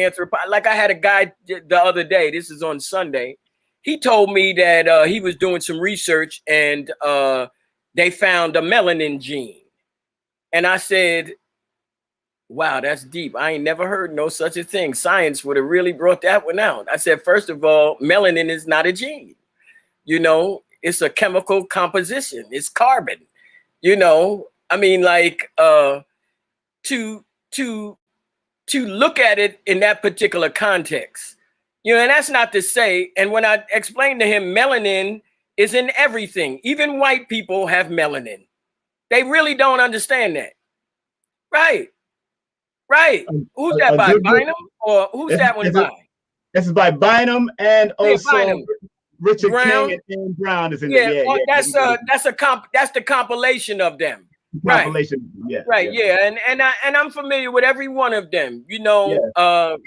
like I had a guy the other day, this is on Sunday, he told me that he was doing some research and they found a melanin gene. And I said, wow, that's deep. I ain't never heard no such a thing. Science would have really brought that one out. I said, first of all, melanin is not a gene. It's a chemical composition. It's carbon. I mean, like to look at it in that particular context. And that's not to say, and when I explained to him, melanin is in everything. Even white people have melanin. They really don't understand that. Right. Who's that by? Bynum? Or who's that one by? This is by Bynum and also Bynum. Richard Brown. King and Ian Brown is in there. Yeah, that's the compilation of them. Compilation. And I'm familiar with every one of them.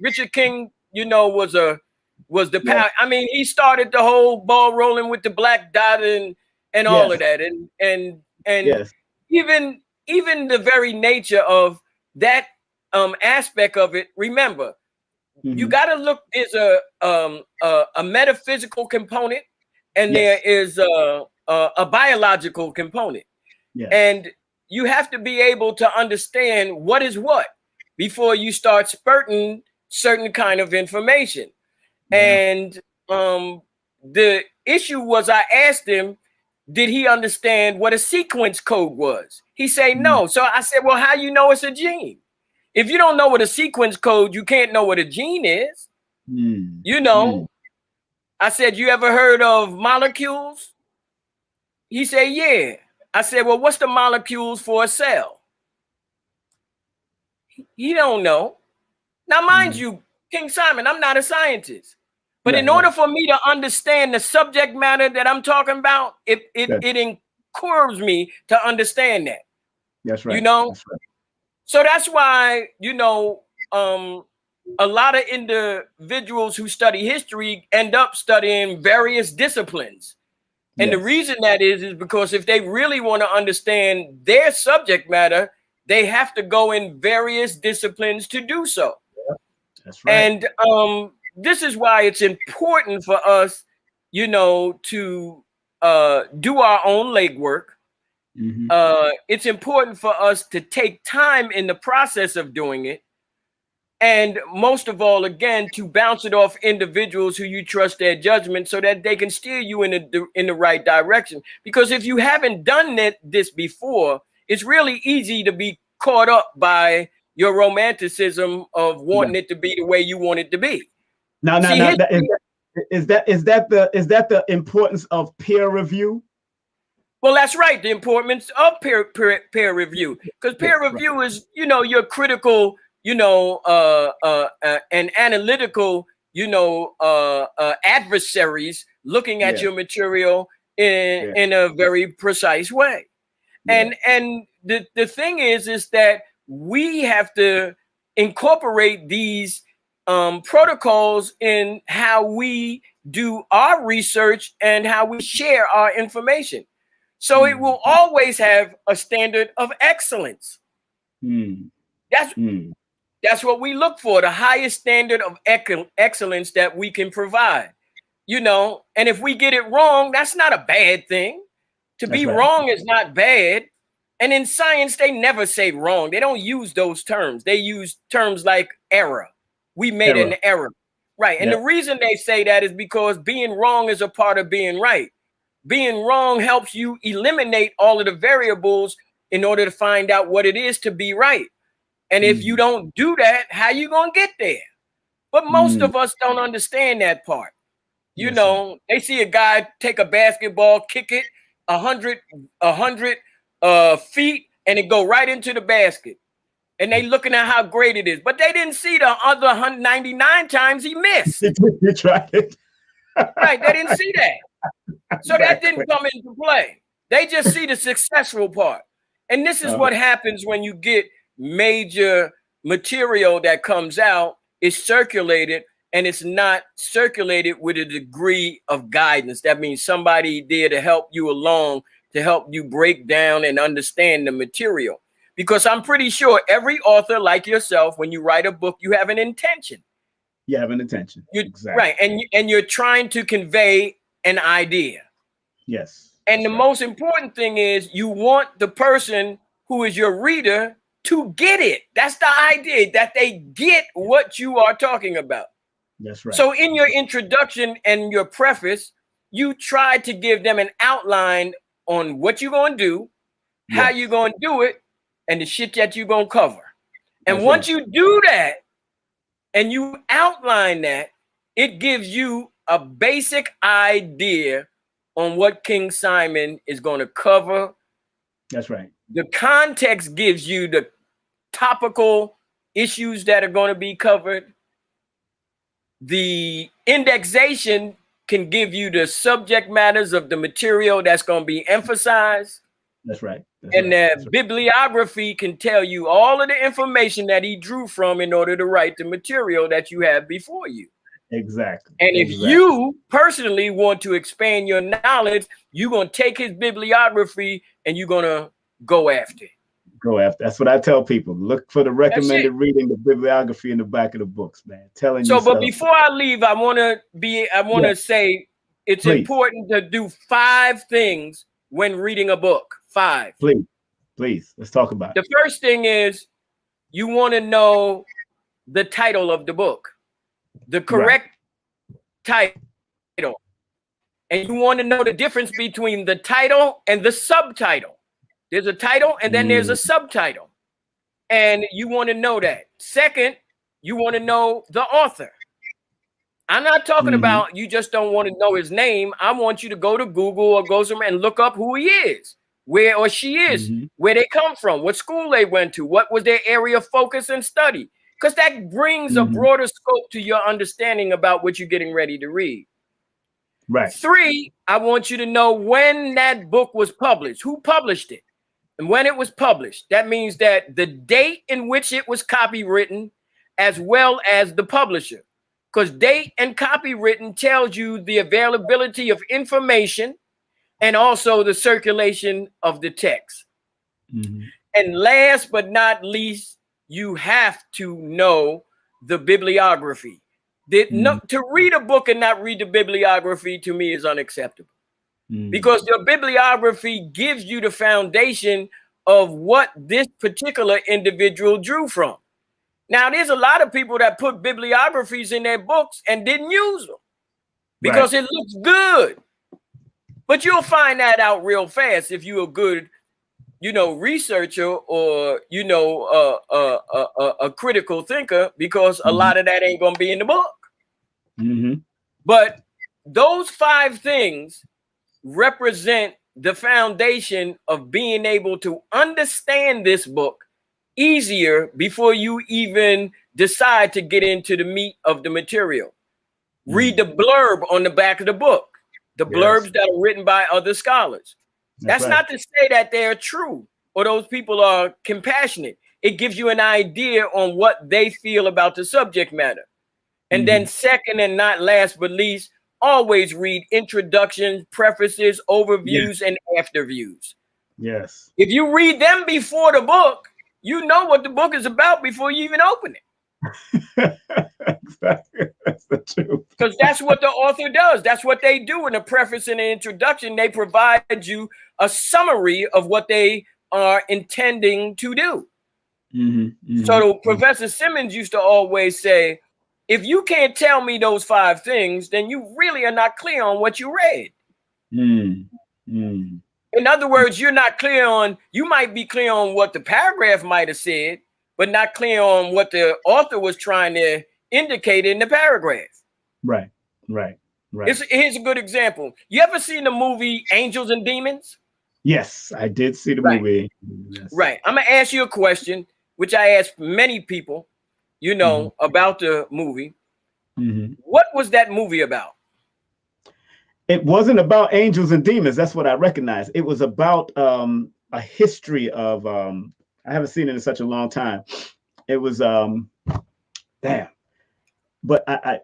Richard King, was the power. I mean, he started the whole ball rolling with the black dot and all of that. And even the very nature of that aspect of it, remember, you got to look, there's a metaphysical component and there is a biological component. And you have to be able to understand what is what before you start spurting certain kind of information. And the issue was, I asked him, did he understand what a sequence code was? He said no. So I said, well, how you know it's a gene? If you don't know what a sequence code, you can't know what a gene is. You know, I said, you ever heard of molecules? He said, yeah. I said, well, what's the molecules for a cell? He don't know. Now, mind you, King Simon, I'm not a scientist. But in order for me to understand the subject matter that I'm talking about, it encourages me to understand that. That's right. You know? That's right. So that's why, you know, a lot of individuals who study history end up studying various disciplines. And the reason that is because if they really want to understand their subject matter, they have to go in various disciplines to do so. Yeah, that's right. And this is why it's important for us, you know, to do our own legwork. It's important for us to take time in the process of doing it. And most of all, again, to bounce it off individuals who you trust their judgment so that they can steer you in the right direction. Because if you haven't done this before, it's really easy to be caught up by your romanticism of wanting it to be the way you want it to be. Now, is that the importance of peer review? Well, that's right. The importance of peer review, because peer review is, you know, your critical, you know, and analytical, you know, adversaries looking at your material in a very precise way. And the thing is that we have to incorporate these protocols in how we do our research and how we share our information. So it will always have a standard of excellence. That's what we look for, the highest standard of excellence that we can provide. You know, and if we get it wrong, that's not a bad thing. To be wrong is not bad. And in science, they never say wrong. They don't use those terms. They use terms like error. We made an error. Right. And the reason they say that is because being wrong is a part of being right. Being wrong helps you eliminate all of the variables in order to find out what it is to be right. And if you don't do that, how you going to get there? But most of us don't understand that part. You know, they see a guy take a basketball, kick it 100 feet, and it go right into the basket. And they looking at how great it is. But they didn't see the other 199 times he missed. You tried it. Right, they didn't see that. So that didn't come into play. They just see the successful part. And this is what happens when you get major material that comes out, is circulated, and it's not circulated with a degree of guidance. That means somebody there to help you along, to help you break down and understand the material. Because I'm pretty sure every author like yourself, when you write a book, you have an intention. You have an intention. Exactly. Right. And you're trying to convey an idea. Yes. And the most important thing is you want the person who is your reader to get it. That's the idea, that they get what you are talking about. That's right. So in your introduction and your preface, you try to give them an outline on what you're going to do, how you're going to do it, and the shit that you're going to cover. And once you do that and you outline that, it gives you a basic idea on what King Simon is going to cover. That's right. The context gives you the topical issues that are going to be covered. The indexation can give you the subject matters of the material that's going to be emphasized. That's right. The bibliography can tell you all of the information that he drew from in order to write the material that you have before you. Exactly. And if you personally want to expand your knowledge, you're going to take his bibliography and you're going to go after it. Go after. That's what I tell people. Look for the recommended reading, the bibliography in the back of the books, man. Telling you. But before I leave, I want to say it's important to do 5 things when reading a book. 5. Please. Let's talk about it. The first thing is you want to know the title of the book, the correct title. And you want to know the difference between the title and the subtitle. There's a title and then there's a subtitle. And you want to know that. Second, you want to know the author. I'm not talking about you just don't want to know his name. I want you to go to Google or go somewhere and look up who he is, where or she is, where they come from, what school they went to, what was their area of focus and study. Because that brings a broader scope to your understanding about what you're getting ready to read. Right. 3, I want you to know when that book was published, who published it, and when it was published. That means that the date in which it was copywritten, as well as the publisher. Because date and copywritten tells you the availability of information and also the circulation of the text. And last but not least, you have to know the bibliography. To read a book and not read the bibliography, to me, is unacceptable. Because the bibliography gives you the foundation of what this particular individual drew from. Now, there's a lot of people that put bibliographies in their books and didn't use them because it looks good. But you'll find that out real fast if you're a good, researcher or, a critical thinker, because a lot of that ain't going to be in the book. But those 5 things represent the foundation of being able to understand this book easier before you even decide to get into the meat of the material. Read the blurb on the back of the book, the blurbs that are written by other scholars. That's not to say that they're true or those people are compassionate. It gives you an idea on what they feel about the subject matter. And then second and not last but least, always read introductions, prefaces, overviews, and afterviews. Yes. If you read them before the book, you know what the book is about before you even open it. Exactly. That's the truth. Because that's what the author does. That's what they do in the preface and the introduction. They provide you a summary of what they are intending to do. So Professor Simmons used to always say, if you can't tell me those 5 things, then you really are not clear on what you read. In other words, you're not clear on, you might be clear on what the paragraph might have said, but not clear on what the author was trying to indicate in the paragraph. Right. Here's a good example. You ever seen the movie Angels and Demons? Yes, I did see the movie. Yes. Right. I'm going to ask you a question, which I ask many people, about the movie. What was that movie about? It wasn't about angels and demons. That's what I recognize. It was about a history of, I haven't seen it in such a long time. It was, damn. But I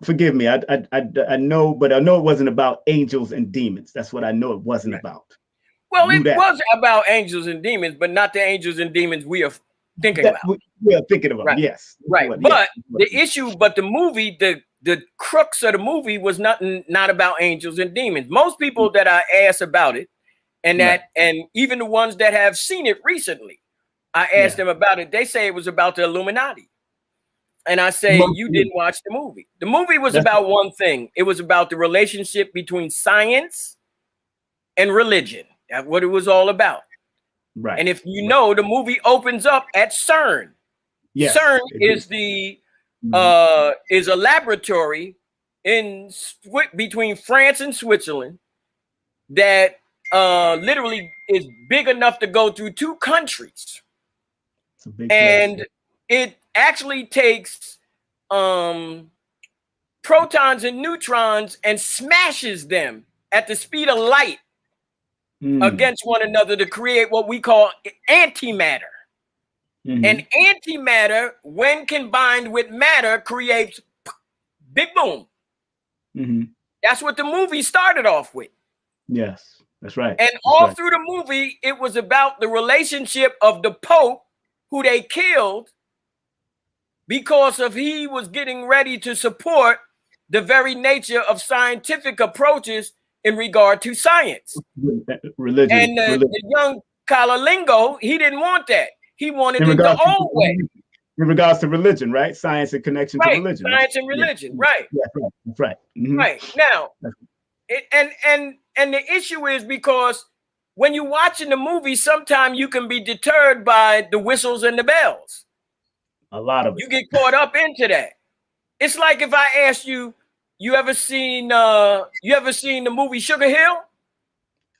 forgive me. I know, but I know it wasn't about angels and demons. That's what I know it wasn't about. Well, it was about angels and demons, but not the angels and demons we are thinking about. We are thinking about, yes. Right. But the movie, the crux of the movie was not about angels and demons. Most people that I ask about it, and even the ones that have seen it recently, I asked them about it. They say it was about the Illuminati. And I say, you didn't watch the movie. The movie was about one thing. It was about the relationship between science and religion. That's what it was all about. Right. And if you know, the movie opens up at CERN. Yes, CERN is is a laboratory between France and Switzerland that literally is big enough to go through 2 countries. And it actually takes protons and neutrons and smashes them at the speed of light against one another to create what we call antimatter. And antimatter, when combined with matter, creates big boom. That's what the movie started off with. Yes, that's right. And all through the movie, it was about the relationship of the Pope, who they killed because he was getting ready to support the very nature of scientific approaches in regard to science. Religion. And the young Calalingo, he didn't want that. He wanted it the old way. In regards to religion, right? Science in connection to religion. Science and religion, right. That's right. Right. Now, and the issue is because when you're watching the movie, sometimes you can be deterred by the whistles and the bells. A lot of it. You get caught up into that. It's like if I asked you, you ever seen the movie Sugar Hill?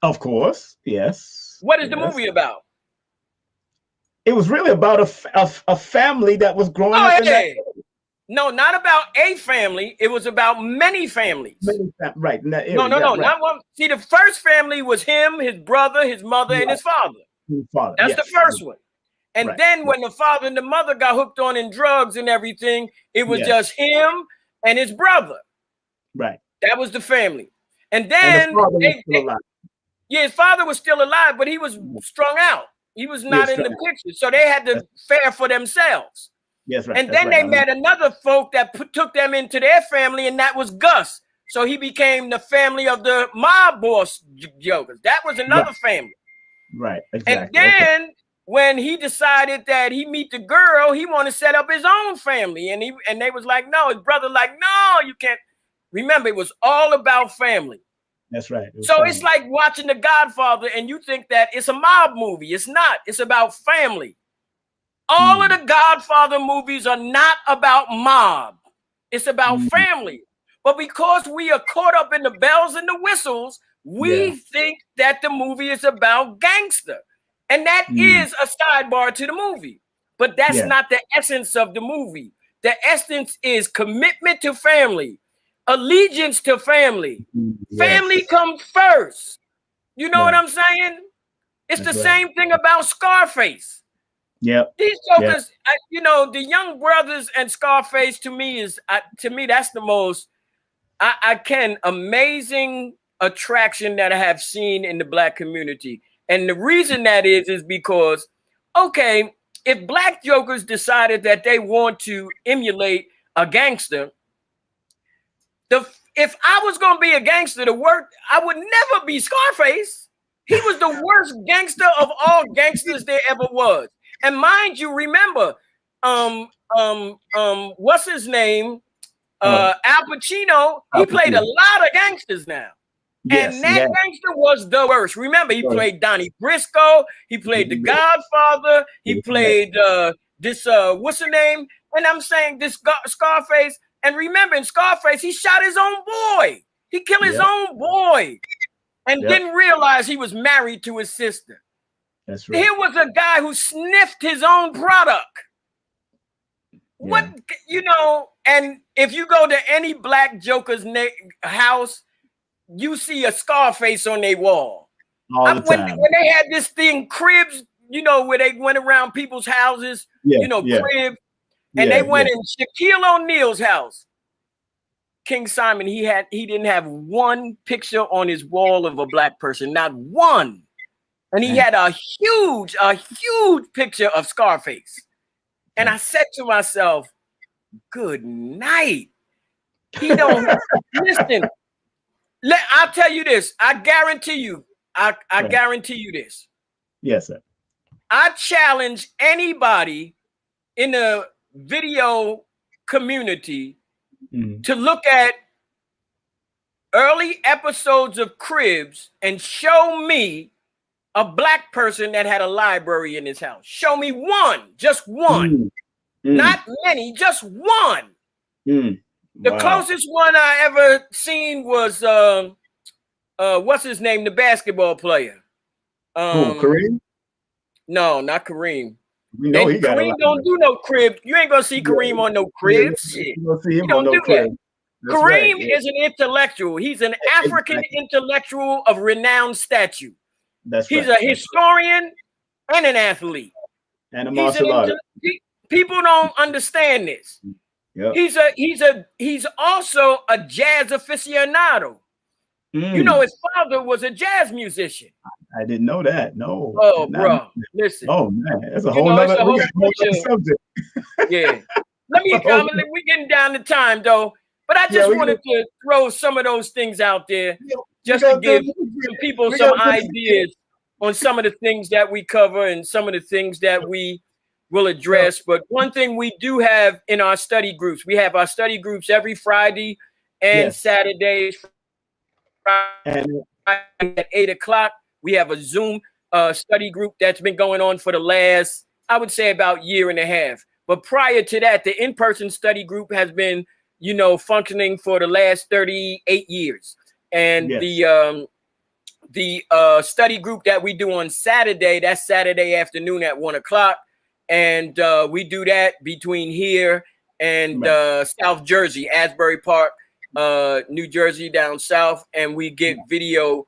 Of course, yes. What is the movie about? It was really about a family that was growing up in that. No, not about a family. It was about many families. Right. In that area. No, not one. See, the first family was him, his brother, his mother, and his father. That's the first one. And then when the father and the mother got hooked on in drugs and everything, it was just him and his brother. Right. That was the family. And then his father was still alive, but he was strung out. He was not in the picture. So they had to fare for themselves. Yes, right. And then they met another folk that took them into their family, and that was Gus. So he became the family of the mob boss jokers. That was another family. Right, exactly. And then when he decided that he meet the girl, he wanted to set up his own family. And they was like, no, his brother like, no, you can't. Remember, it was all about family. That's right. So it's like watching The Godfather and you think that it's a mob movie. It's not. It's about family. All of the Godfather movies are not about mob. It's about family. But because we are caught up in the bells and the whistles, we think that the movie is about gangster. And that is a sidebar to the movie. But that's not the essence of the movie. The essence is commitment to family, allegiance to family. Family comes first. You know what I'm saying? It's the same thing about Scarface. These jokers, you know, the Young Brothers and Scarface to me that's the most amazing attraction that I have seen in the Black community. And the reason that is because, okay, if Black jokers decided that they want to emulate a gangster, if I was going to be a gangster, I would never be Scarface. He was the worst gangster of all gangsters there ever was. And mind you, remember, what's his name? Al Pacino, he played a lot of gangsters now. And that gangster was the worst. Remember, he played Donnie Briscoe, he played The Godfather, he played what's the name? And I'm saying this Scarface. And remember, in Scarface, he shot his own boy. He killed his own boy. And didn't realize he was married to his sister. That's right. Here was a guy who sniffed his own product. What, you know, and if you go to any Black joker's house, you see a Scarface on their wall. All the time. When they had this thing, cribs, you know, where they went around people's houses, cribs, and they went in Shaquille O'Neal's house. King Simon, he didn't have one picture on his wall of a Black person, not one. And he had a huge picture of Scarface. And I said to myself, good night. He don't listen. I'll tell you this. I guarantee you. I guarantee you this. Yes, sir. I challenge anybody in the video community to look at early episodes of Cribs and show me a Black person that had a library in his house. Show me one, just one. Not many, just one. The closest one I ever seen was what's his name? The basketball player. Kareem? No, not Kareem. We know he got Kareem don't do no cribs. You ain't gonna see Kareem on no cribs. You don't see him he don't on no do crib. that. Kareem is an intellectual. He's an African intellectual of renowned stature. He's a historian and an athlete. And a martial artist. People don't understand this. He's also a jazz aficionado. You know, his father was a jazz musician. I didn't know that. No. Oh, bro. Listen. Oh, man. That's a whole nother subject. Yeah. We're getting down to time, though. But I just wanted to throw some of those things out there just to give some people some ideas on some of the things that we cover and some of the things that we will address. But one thing we do have in our study groups, we have our study groups every Friday and Saturdays at 8 o'clock. We have a Zoom study group that's been going on for the last, I would say, about year and a half. But prior to that, the in-person study group has been, you know, functioning for the last 38 years. And the study group that we do on Saturday, that's Saturday afternoon at 1 o'clock. And we do that between here and South Jersey, Asbury Park, New Jersey, down south. And we get video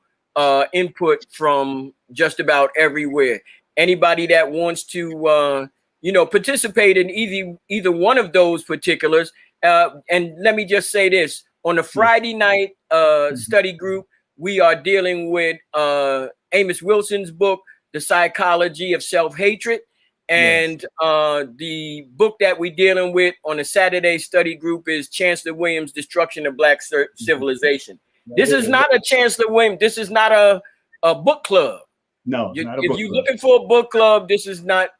input from just about everywhere. Anybody that wants to, you know, participate in either one of those particulars. And let me just say this, on the Friday night study group, we are dealing with Amos Wilson's book, The Psychology of Self-Hatred. And the book that we're dealing with on the Saturday study group is Chancellor Williams' Destruction of Black Civilization. This is not a Chancellor Williams. This is not a book club. No, if you're looking for a book club, this is not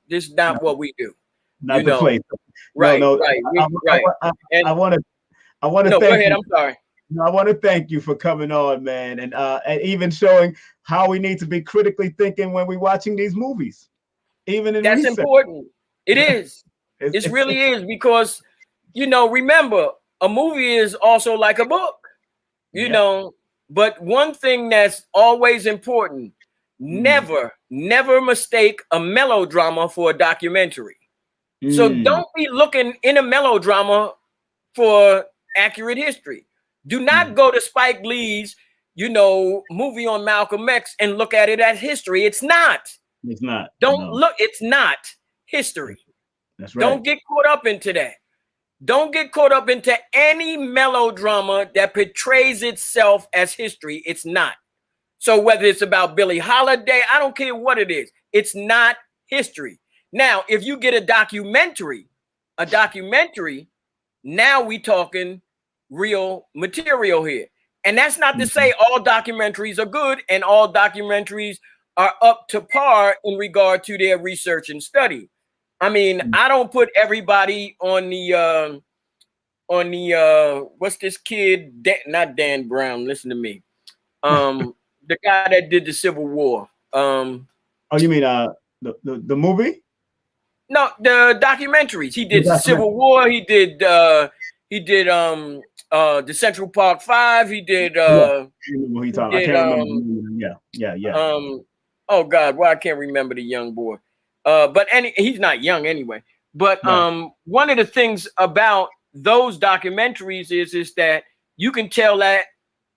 what we do. Not the place. Right, no. Right. I want to no, thank go ahead. you. I'm sorry. No, I want to thank you for coming on, man, and even showing how we need to be critically thinking when we're watching these movies. Even in that's research. Important. It is. It really is, because, you know, remember, a movie is also like a book, you know. But one thing that's always important: never mistake a melodrama for a documentary. So don't be looking in a melodrama for accurate history. Do not go to Spike Lee's, you know, movie on Malcolm X and look at it as history. It's not. It's not. Don't look. It's not history. That's right. Don't get caught up into that. Don't get caught up into any melodrama that portrays itself as history. It's not. So whether it's about Billie Holiday, I don't care what it is. It's not history. Now, if you get a documentary, now we talking real material here. And that's not to say all documentaries are good and all documentaries are up to par in regard to their research and study. I mean, I don't put everybody on the what's this kid? Not Dan Brown. Listen to me. The guy that did the Civil War. Oh, you mean the movie? No, the documentaries. He did the Civil War. He did the Central Park 5. He did I can't remember. Yeah. Oh God, well, I can't remember the young boy. But he's not young anyway. But one of the things about those documentaries is that you can tell that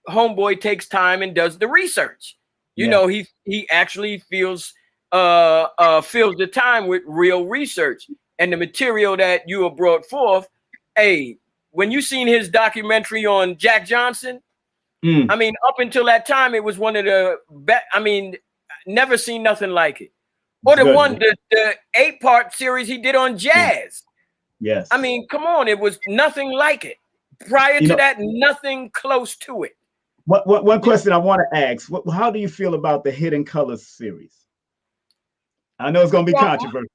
homeboy takes time and does the research. You know, he actually fills the time with real research, and the material that you have brought forth. Hey, when you seen his documentary on Jack Johnson, I mean, up until that time, it was one of the best. I mean, never seen nothing like it. Or the 8-part series he did on jazz. Yes. I mean, come on, it was nothing like it. Prior to that, nothing close to it. One question I want to ask: how do you feel about the Hidden Colors series? I know it's going to be controversial.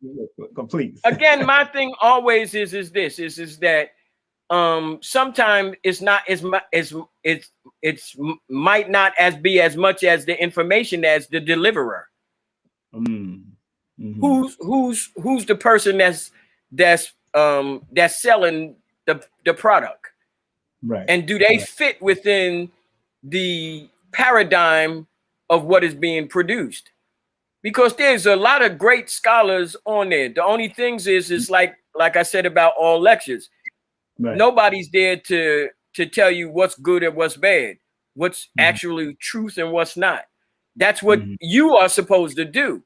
Please. Again, my thing always is that sometimes it's not it's might not be as much as the information as the deliverer. Who's the person that's selling the product, right? And do they fit within the paradigm of what is being produced? Because there's a lot of great scholars on there. The only things is like I said about all lectures, nobody's there to tell you what's good and what's bad, what's actually truth and what's not. That's what you are supposed to do.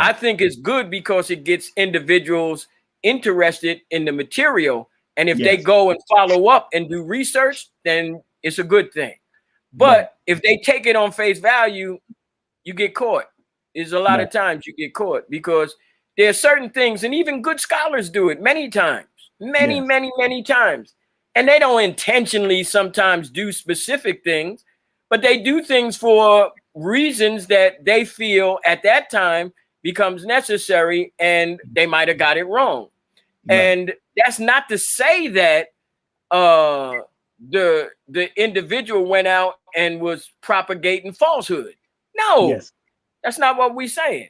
I think it's good because it gets individuals interested in the material. And if they go and follow up and do research, then it's a good thing. But if they take it on face value, you get caught. There's a lot of times you get caught because there are certain things, and even good scholars do it many times, many times. And they don't intentionally sometimes do specific things, but they do things for reasons that they feel at that time becomes necessary, and they might have got it wrong. And that's not to say that the individual went out and was propagating falsehood. No, That's not what we're saying.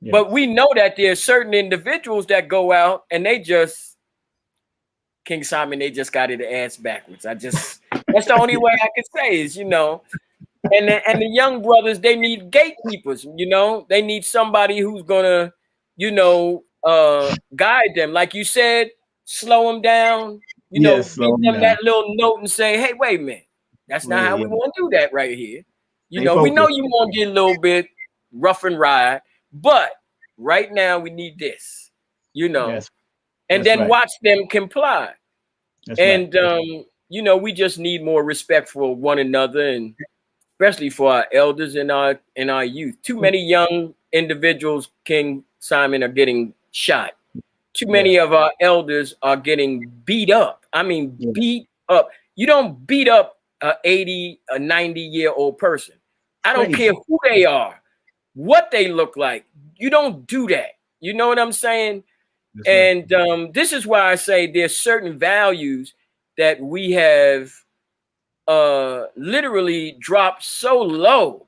Yes. But we know that there's certain individuals that go out and they just, King Simon, they just got it ass backwards. That's the only way I can say is, and the young brothers, they need gatekeepers, they need somebody who's gonna, guide them. Like you said, slow them down, Yes, give them that little note and say, hey, wait a minute, that's not how we want to do that right here. We know you want to get a little bit rough and ride, but right now we need this, Yes. and then watch them comply. That's and we just need more respect for one another, and especially for our elders and our youth. Too many young individuals, King Simon, are getting shot. Too many of our elders are getting beat up. I mean, beat up. You don't beat up a 80, a 90-year-old person. I don't care who they are, what they look like. You don't do that. You know what I'm saying? And this is why I say there's certain values that we have literally dropped so low.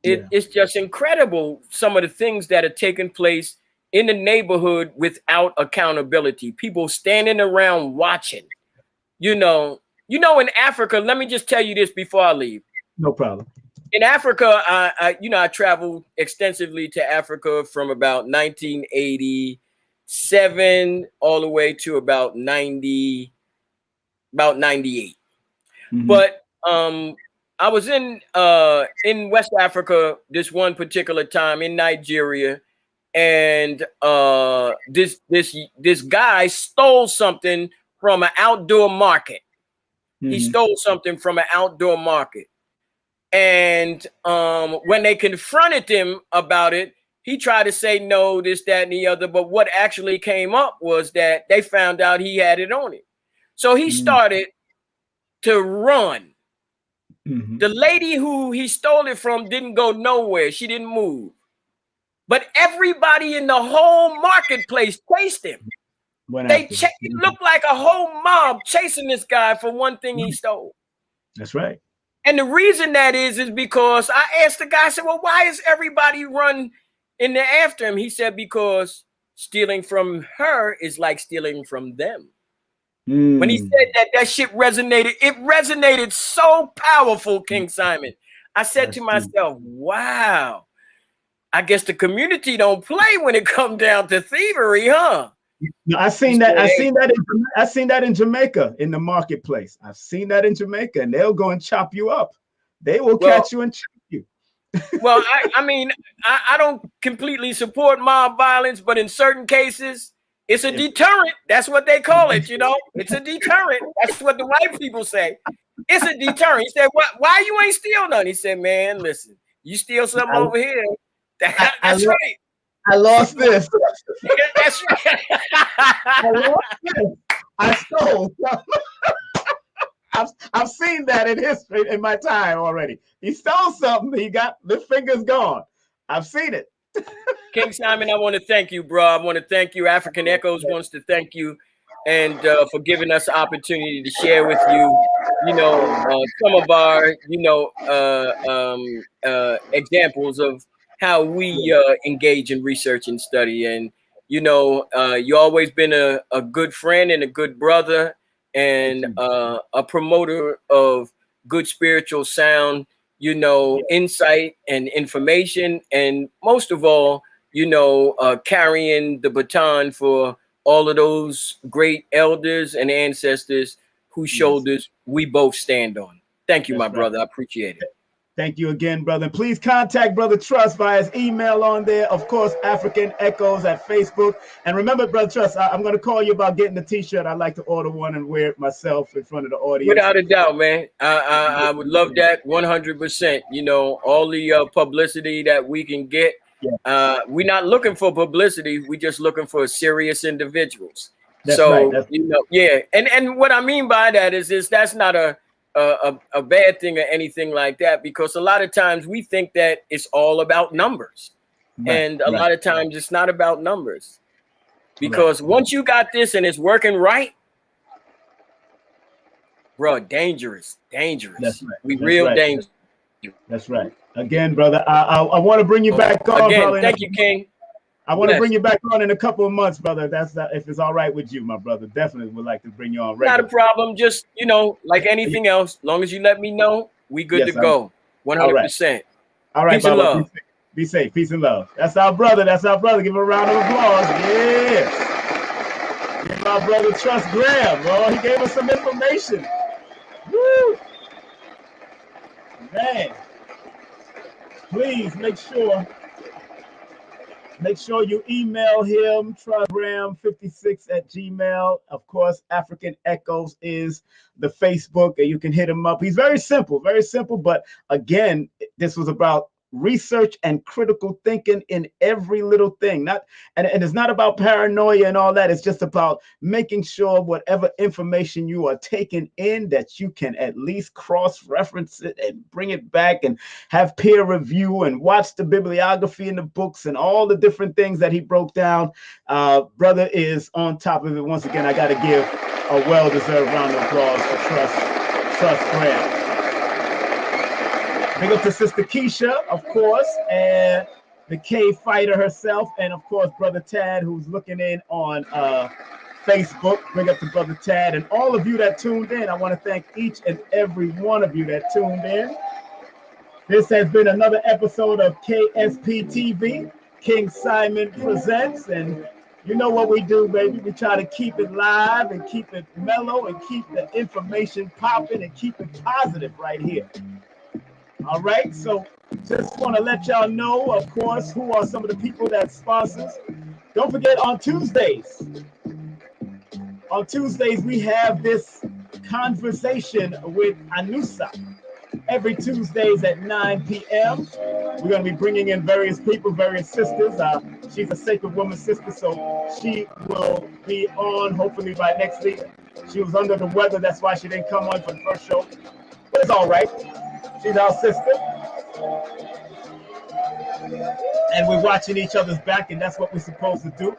It's just incredible, some of the things that are taking place in the neighborhood without accountability. People standing around watching. In Africa, let me just tell you this before I leave. No problem. In Africa, I traveled extensively to Africa from about 1987 all the way to about 98. Mm-hmm. But I was in West Africa this one particular time in Nigeria, and this guy stole something from an outdoor market. Mm-hmm. He stole something from an outdoor market. And when they confronted him about it, he tried to say no, this, that, and the other. But what actually came up was that they found out he had it on him. So he started to run. Mm-hmm. The lady who he stole it from didn't go nowhere. She didn't move. But everybody in the whole marketplace chased him. It looked like a whole mob chasing this guy for one thing he stole. That's right. And the reason that is because I asked the guy, I said, well, why is everybody run in there after him? He said, because stealing from her is like stealing from them. When he said that shit resonated, it resonated so powerful, King Simon. I said to myself, wow, I guess the community don't play when it comes down to thievery, huh? No, I seen that in Jamaica in the marketplace. I've seen that in Jamaica, and they'll go and chop you up. They will catch you and chop you. Well, I don't completely support mob violence, but in certain cases, it's a deterrent. That's what they call it, It's a deterrent. That's what the white people say. It's a deterrent. He said, why you ain't steal none? He said, man, listen, you steal something over here. That's right. I lost this. That's right. I lost this. I stole. I've seen that in history in my time already. He stole something. He got the fingers gone. I've seen it. King Simon, I want to thank you, bro. I want to thank you. African Echoes wants to thank you, and for giving us the opportunity to share with you, some of our, examples of how we engage in research and study. And, you always been a good friend and a good brother, and a promoter of good spiritual sound, insight and information, and most of all, carrying the baton for all of those great elders and ancestors whose shoulders we both stand on. Thank you, my brother. I appreciate it. Thank you again, brother. Please contact Brother Trust via his email on there. Of course, African Echoes at Facebook. And remember, Brother Trust, I'm going to call you about getting the T-shirt. I'd like to order one and wear it myself in front of the audience. Without a doubt, man. I would love that 100%. All the publicity that we can get. Yeah. We're not looking for publicity. We're just looking for serious individuals. That's right. Yeah. And what I mean by that is that's not a bad thing or anything like that, because a lot of times we think that it's all about numbers, and a lot of times it's not about numbers, because once you got this and it's working right, bro, dangerous. That's right. Real dangerous. That's right. Again, brother, I want to bring you back on, again, brother. thank you, King. I want to Yes. bring you back on in a couple of months, brother. That's if it's all right with you, my brother. Definitely would like to bring you on regularly. Not a problem. Just, you know, like anything else, as long as you let me know, we good to go. 100%. All right, Peace and Baba. love. Be safe. Peace and love. That's our brother. That's our brother. Give him a round of applause. Yes. Give our brother Trust Graham. Oh, he gave us some information. Woo. Man. Please make sure you email him, trustgram56@gmail. Of course, African Echoes is the Facebook, and you can hit him up. He's very simple, but again, this was about research and critical thinking in every little thing. And it's not about paranoia and all that. It's just about making sure whatever information you are taking in, that you can at least cross-reference it and bring it back and have peer review and watch the bibliography in the books and all the different things that he broke down. Brother is on top of it. Once again, I got to give a well-deserved round of applause for Trust Graham. Big up to Sister Keisha, of course, and the K Fighter herself, and of course, Brother Tad, who's looking in on Facebook. Big up to Brother Tad and all of you that tuned in. I want to thank each and every one of you that tuned in. This has been another episode of K.S.P. TV, King Simon Presents, and you know what we do, baby. We try to keep it live and keep it mellow and keep the information popping and keep it positive right here. All right, so just want to let y'all know, of course, who are some of the people that sponsors. Don't forget, on Tuesdays, we have this conversation with Anusa. Every Tuesdays at 9 p.m. We're going to be bringing in various people, various sisters. She's a Sacred Woman sister, so she will be on hopefully by next week. She was under the weather, that's why she didn't come on for the first show. But it's all right. She's our sister. And we're watching each other's back, and that's what we're supposed to do.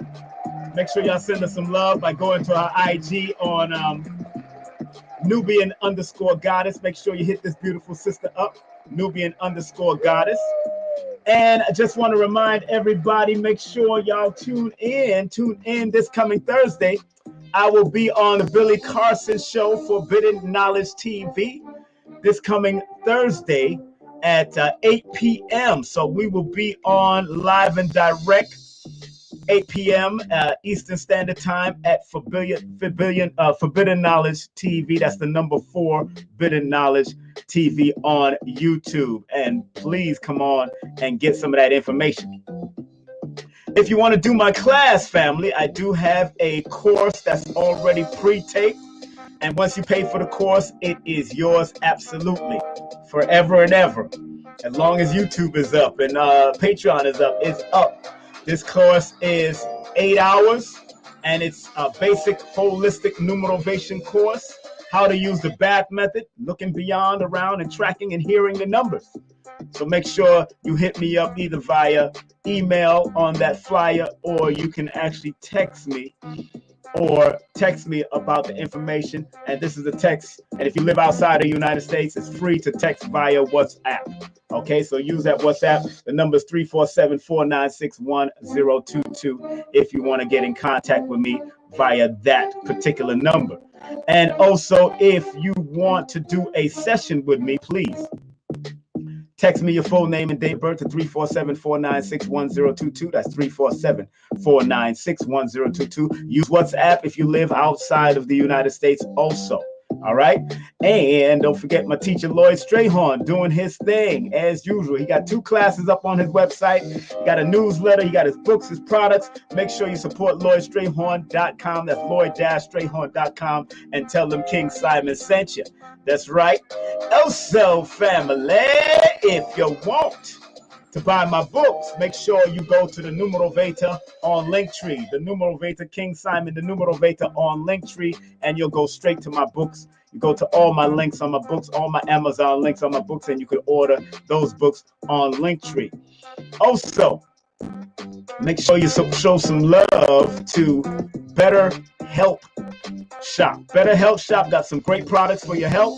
Make sure y'all send us some love by going to our IG on Nubian_goddess. Make sure you hit this beautiful sister up, Nubian_goddess. And I just want to remind everybody, make sure y'all tune in this coming Thursday. I will be on the Billy Carson Show, Forbidden Knowledge TV, this coming Thursday at 8 p.m. So we will be on live and direct, 8 p.m. Eastern Standard Time at Forbidden Knowledge TV. That's the number 4, Forbidden Knowledge TV on YouTube. And please come on and get some of that information. If you want to do my class, family, I do have a course that's already pre-taped. And once you pay for the course, it is yours absolutely, forever and ever. As long as YouTube is up and Patreon is up, it's up. This course is 8 hours, and it's a basic holistic numerovation course. How to use the BAT method, looking beyond, around, and tracking and hearing the numbers. So make sure you hit me up either via email on that flyer, or you can actually text me about the information. And this is a text. And if you live outside the United States, it's free to text via WhatsApp. Okay, so use that WhatsApp. The number is 347-496-1022 if you want to get in contact with me via that particular number. And also, if you want to do a session with me, please text me your full name and date of birth to 347-496-1022. That's 347-496-1022. Use WhatsApp if you live outside of the United States also. All right. And don't forget my teacher, Lloyd Strayhorn, doing his thing as usual. He got 2 classes up on his website. He got a newsletter. He got his books, his products. Make sure you support LloydStrayhorn.com. That's Lloyd-Strayhorn.com, and tell them King Simon sent you. That's right. Also, family, if you want to buy my books, make sure you go to the Numerovator on Linktree. The Numerovator, King Simon, the Numerovator on Linktree, and you'll go straight to my books. You go to all my links on my books, all my Amazon links on my books, and you can order those books on Linktree. Also, make sure you show some love to Better Health Shop. Better Health Shop got some great products for your health.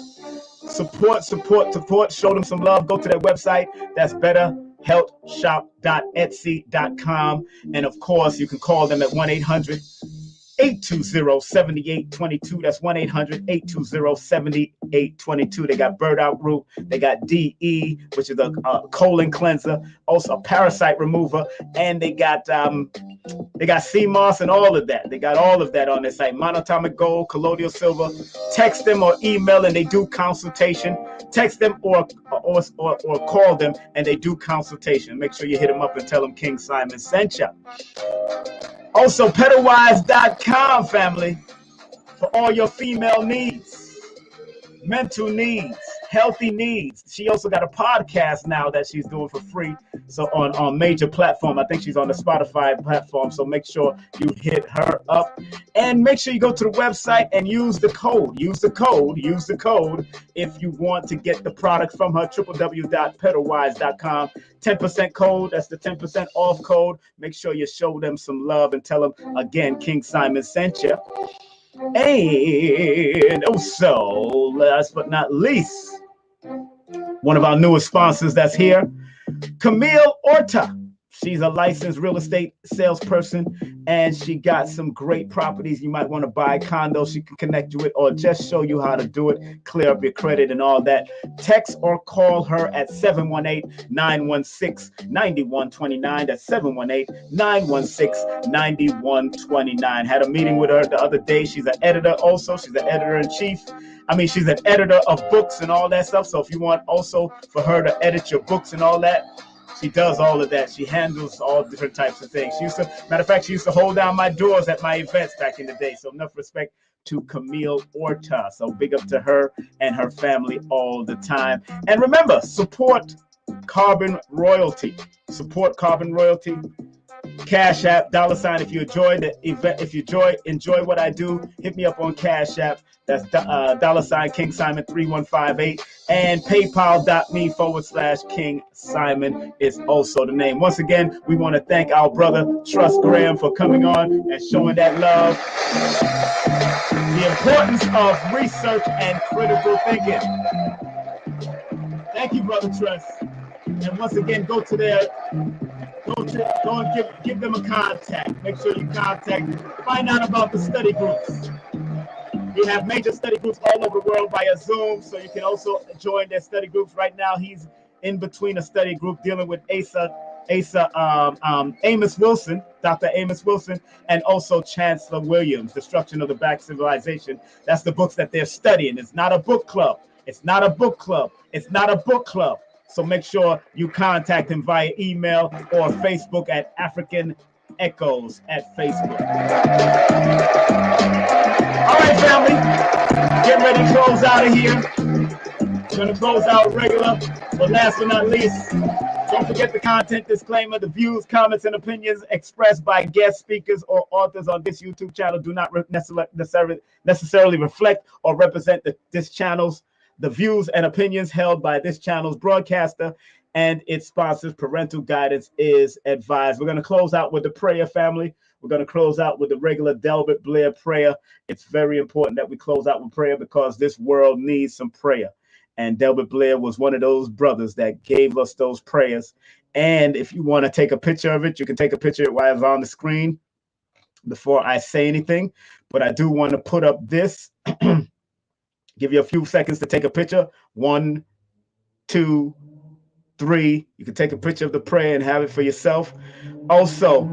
Support. Show them some love. Go to their website. That's betterhealthshop.etsy.com. And of course, you can call them at 1-800-820-7822. That's 1-800-820-7822. They got burnout root. They got DE, which is a colon cleanser, also a parasite remover, and they got sea moss and all of that. They got all of that on their site. Monatomic gold, colloidal silver. Text them or email, and they do consultation. Text them or call them, and they do consultation. Make sure you hit them up and tell them King Simon sent you. Also, petterwise.com, family, for all your female needs, mental needs, healthy needs. She also got a podcast now that she's doing for free. So on major platform, I think she's on the Spotify platform. So make sure you hit her up, and make sure you go to the website and use the code. Use the code if you want to get the product from her. www.petterwise.com. 10% code. That's the 10% off code. Make sure you show them some love and tell them again, King Simon sent you. And also, last but not least, one of our newest sponsors that's here, Camille Orta. She's a licensed real estate salesperson, and she got some great properties you might want to buy, condos she can connect you with, or just show you how to do it, clear up your credit and all that. Text or call her at 718-916-9129. That's 718-916-9129. Had a meeting with her the other day. She's an editor also. She's an editor-in-chief. She's an editor of books and all that stuff. So if you want also for her to edit your books and all that, she does all of that. She handles all different types of things. She used to hold down my doors at my events back in the day. So enough respect to Camille Orta. So big up to her and her family all the time. And remember, support Carbon Royalty. Support Carbon Royalty. Cash App, $ if you enjoy the event, if you enjoy what I do, hit me up on Cash App. That's $ King Simon 3158, and paypal.me/King Simon is also the name. Once again, we want to thank our brother Trust Graham for coming on and showing that love. The importance of research and critical thinking. Thank you, brother Trust. And once again, go and give them a contact. Make sure you find out about the study groups. We have major study groups all over the world via Zoom, so you can also join their study groups. Right now, he's in between a study group dealing with Amos Wilson, Dr. Amos Wilson, and also Chancellor Williams, Destruction of the Black Civilization. That's the books that they're studying. It's not a book club. So make sure you contact him via email or Facebook at African Echoes at Facebook. All right, family, getting ready to close out of here. We're going to close out regular, but last but not least, don't forget the content disclaimer. The views, comments, and opinions expressed by guest speakers or authors on this YouTube channel do not necessarily reflect or represent this channel's the views and opinions held by this channel's broadcaster and its sponsors. Parental guidance is advised. We're going to close out with the prayer, family. We're going to close out with the regular Delbert Blair prayer. It's very important that we close out with prayer because this world needs some prayer. And Delbert Blair was one of those brothers that gave us those prayers. And if you want to take a picture of it, you can take a picture of it while it's on the screen before I say anything. But I do want to put up this. Give you a few seconds to take a picture. 1, 2, 3. You can take a picture of the prayer and have it for yourself. Also,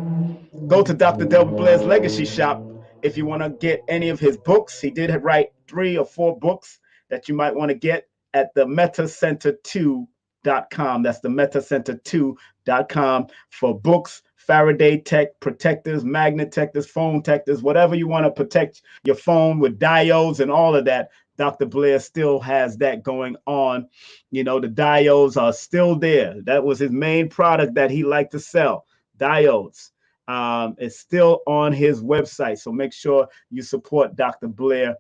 go to Dr. Delbert Blair's Legacy Shop if you want to get any of his books. He did write 3 or 4 books that you might want to get at the metacenter2.com. That's the metacenter2.com for books, Faraday tech, protectors, magnet detectors, phone detectors, whatever you want to protect your phone with diodes and all of that. Dr. Blair still has that going on. You know, the diodes are still there. That was his main product that he liked to sell, diodes. It's still on his website. So make sure you support Dr. Blair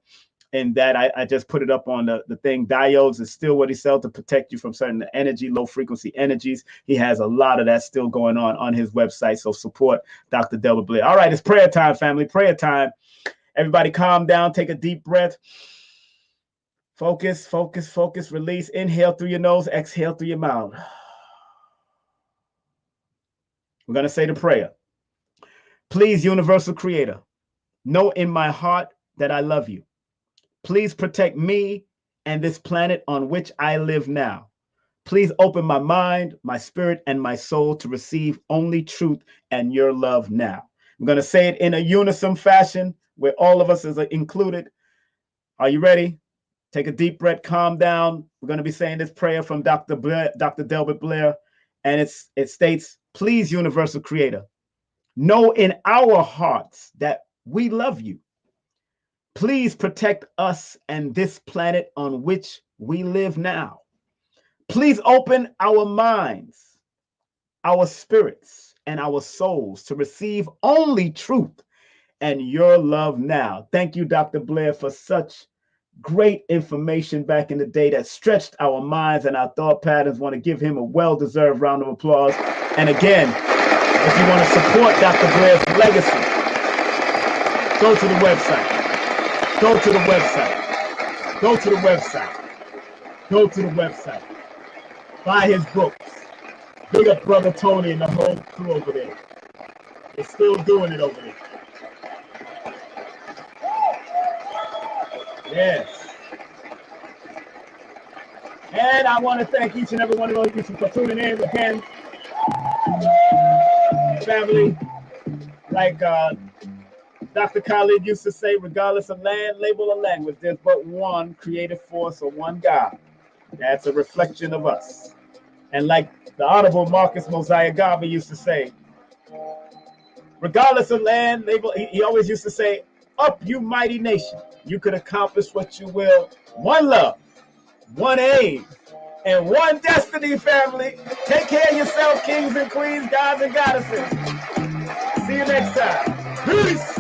in that. I just put it up on the thing. Diodes is still what he sells to protect you from certain energy, low frequency energies. He has a lot of that still going on his website. So support Dr. Delbert Blair. All right, it's prayer time, family. Prayer time. Everybody calm down. Take a deep breath. Focus, focus, focus, release. Inhale through your nose, exhale through your mouth. We're going to say the prayer. Please, universal creator, know in my heart that I love you. Please protect me and this planet on which I live now. Please open my mind, my spirit, and my soul to receive only truth and your love now. I'm going to say it in a unison fashion where all of us is included. Are you ready? Take a deep breath, calm down. We're going to be saying this prayer from Dr. Delbert Blair, and it states, please, universal creator, know in our hearts that we love you. Please protect us and this planet on which we live now. Please open our minds, our spirits, and our souls to receive only truth and your love now. Thank you, Dr. Blair, for such great information back in the day that stretched our minds and our thought patterns. Want to give him a well-deserved round of applause. And again, if you want to support Dr. Blair's legacy, go to the website. Go to the website. Go to the website. Go to the website. Buy his books. Big up Brother Tony and the whole crew over there. They're still doing it over there. Yes. And I want to thank each and every one of you for tuning in again. Family, like Dr. Khalid used to say, regardless of land, label, or language, there's but one creative force or one God. That's a reflection of us. And like the Honorable Marcus Mosiah Garvey used to say, regardless of land, label, he always used to say, up you mighty nation. You could accomplish what you will. One love, one aim, and one destiny, family. Take care of yourself, kings and queens, gods and goddesses. See you next time. Peace.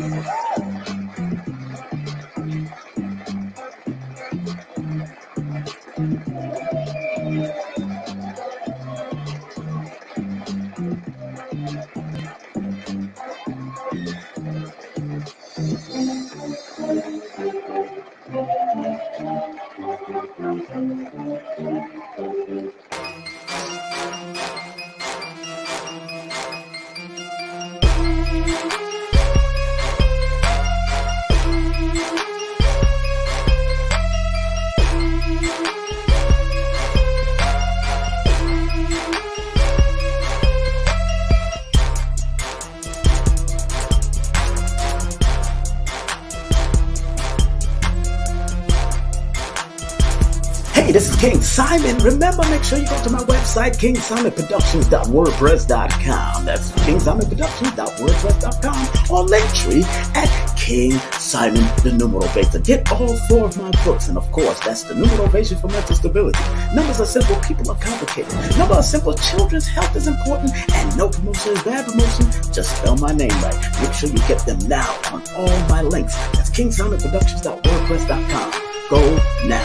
Hey, this is King Simon. Remember, make sure you go to my website, KingSimonPresents.wordpress.com. That's KingSimonPresents.wordpress.com, or Linktree at King Simon the Numerovation. Get all 4 of my books, and of course, that's the Numerovation for mental stability. Numbers are simple, people are complicated. Numbers are simple, children's health is important, and no promotion is bad promotion. Just spell my name right. Make sure you get them now on all my links. That's KingSimonPresents.wordpress.com. Go now.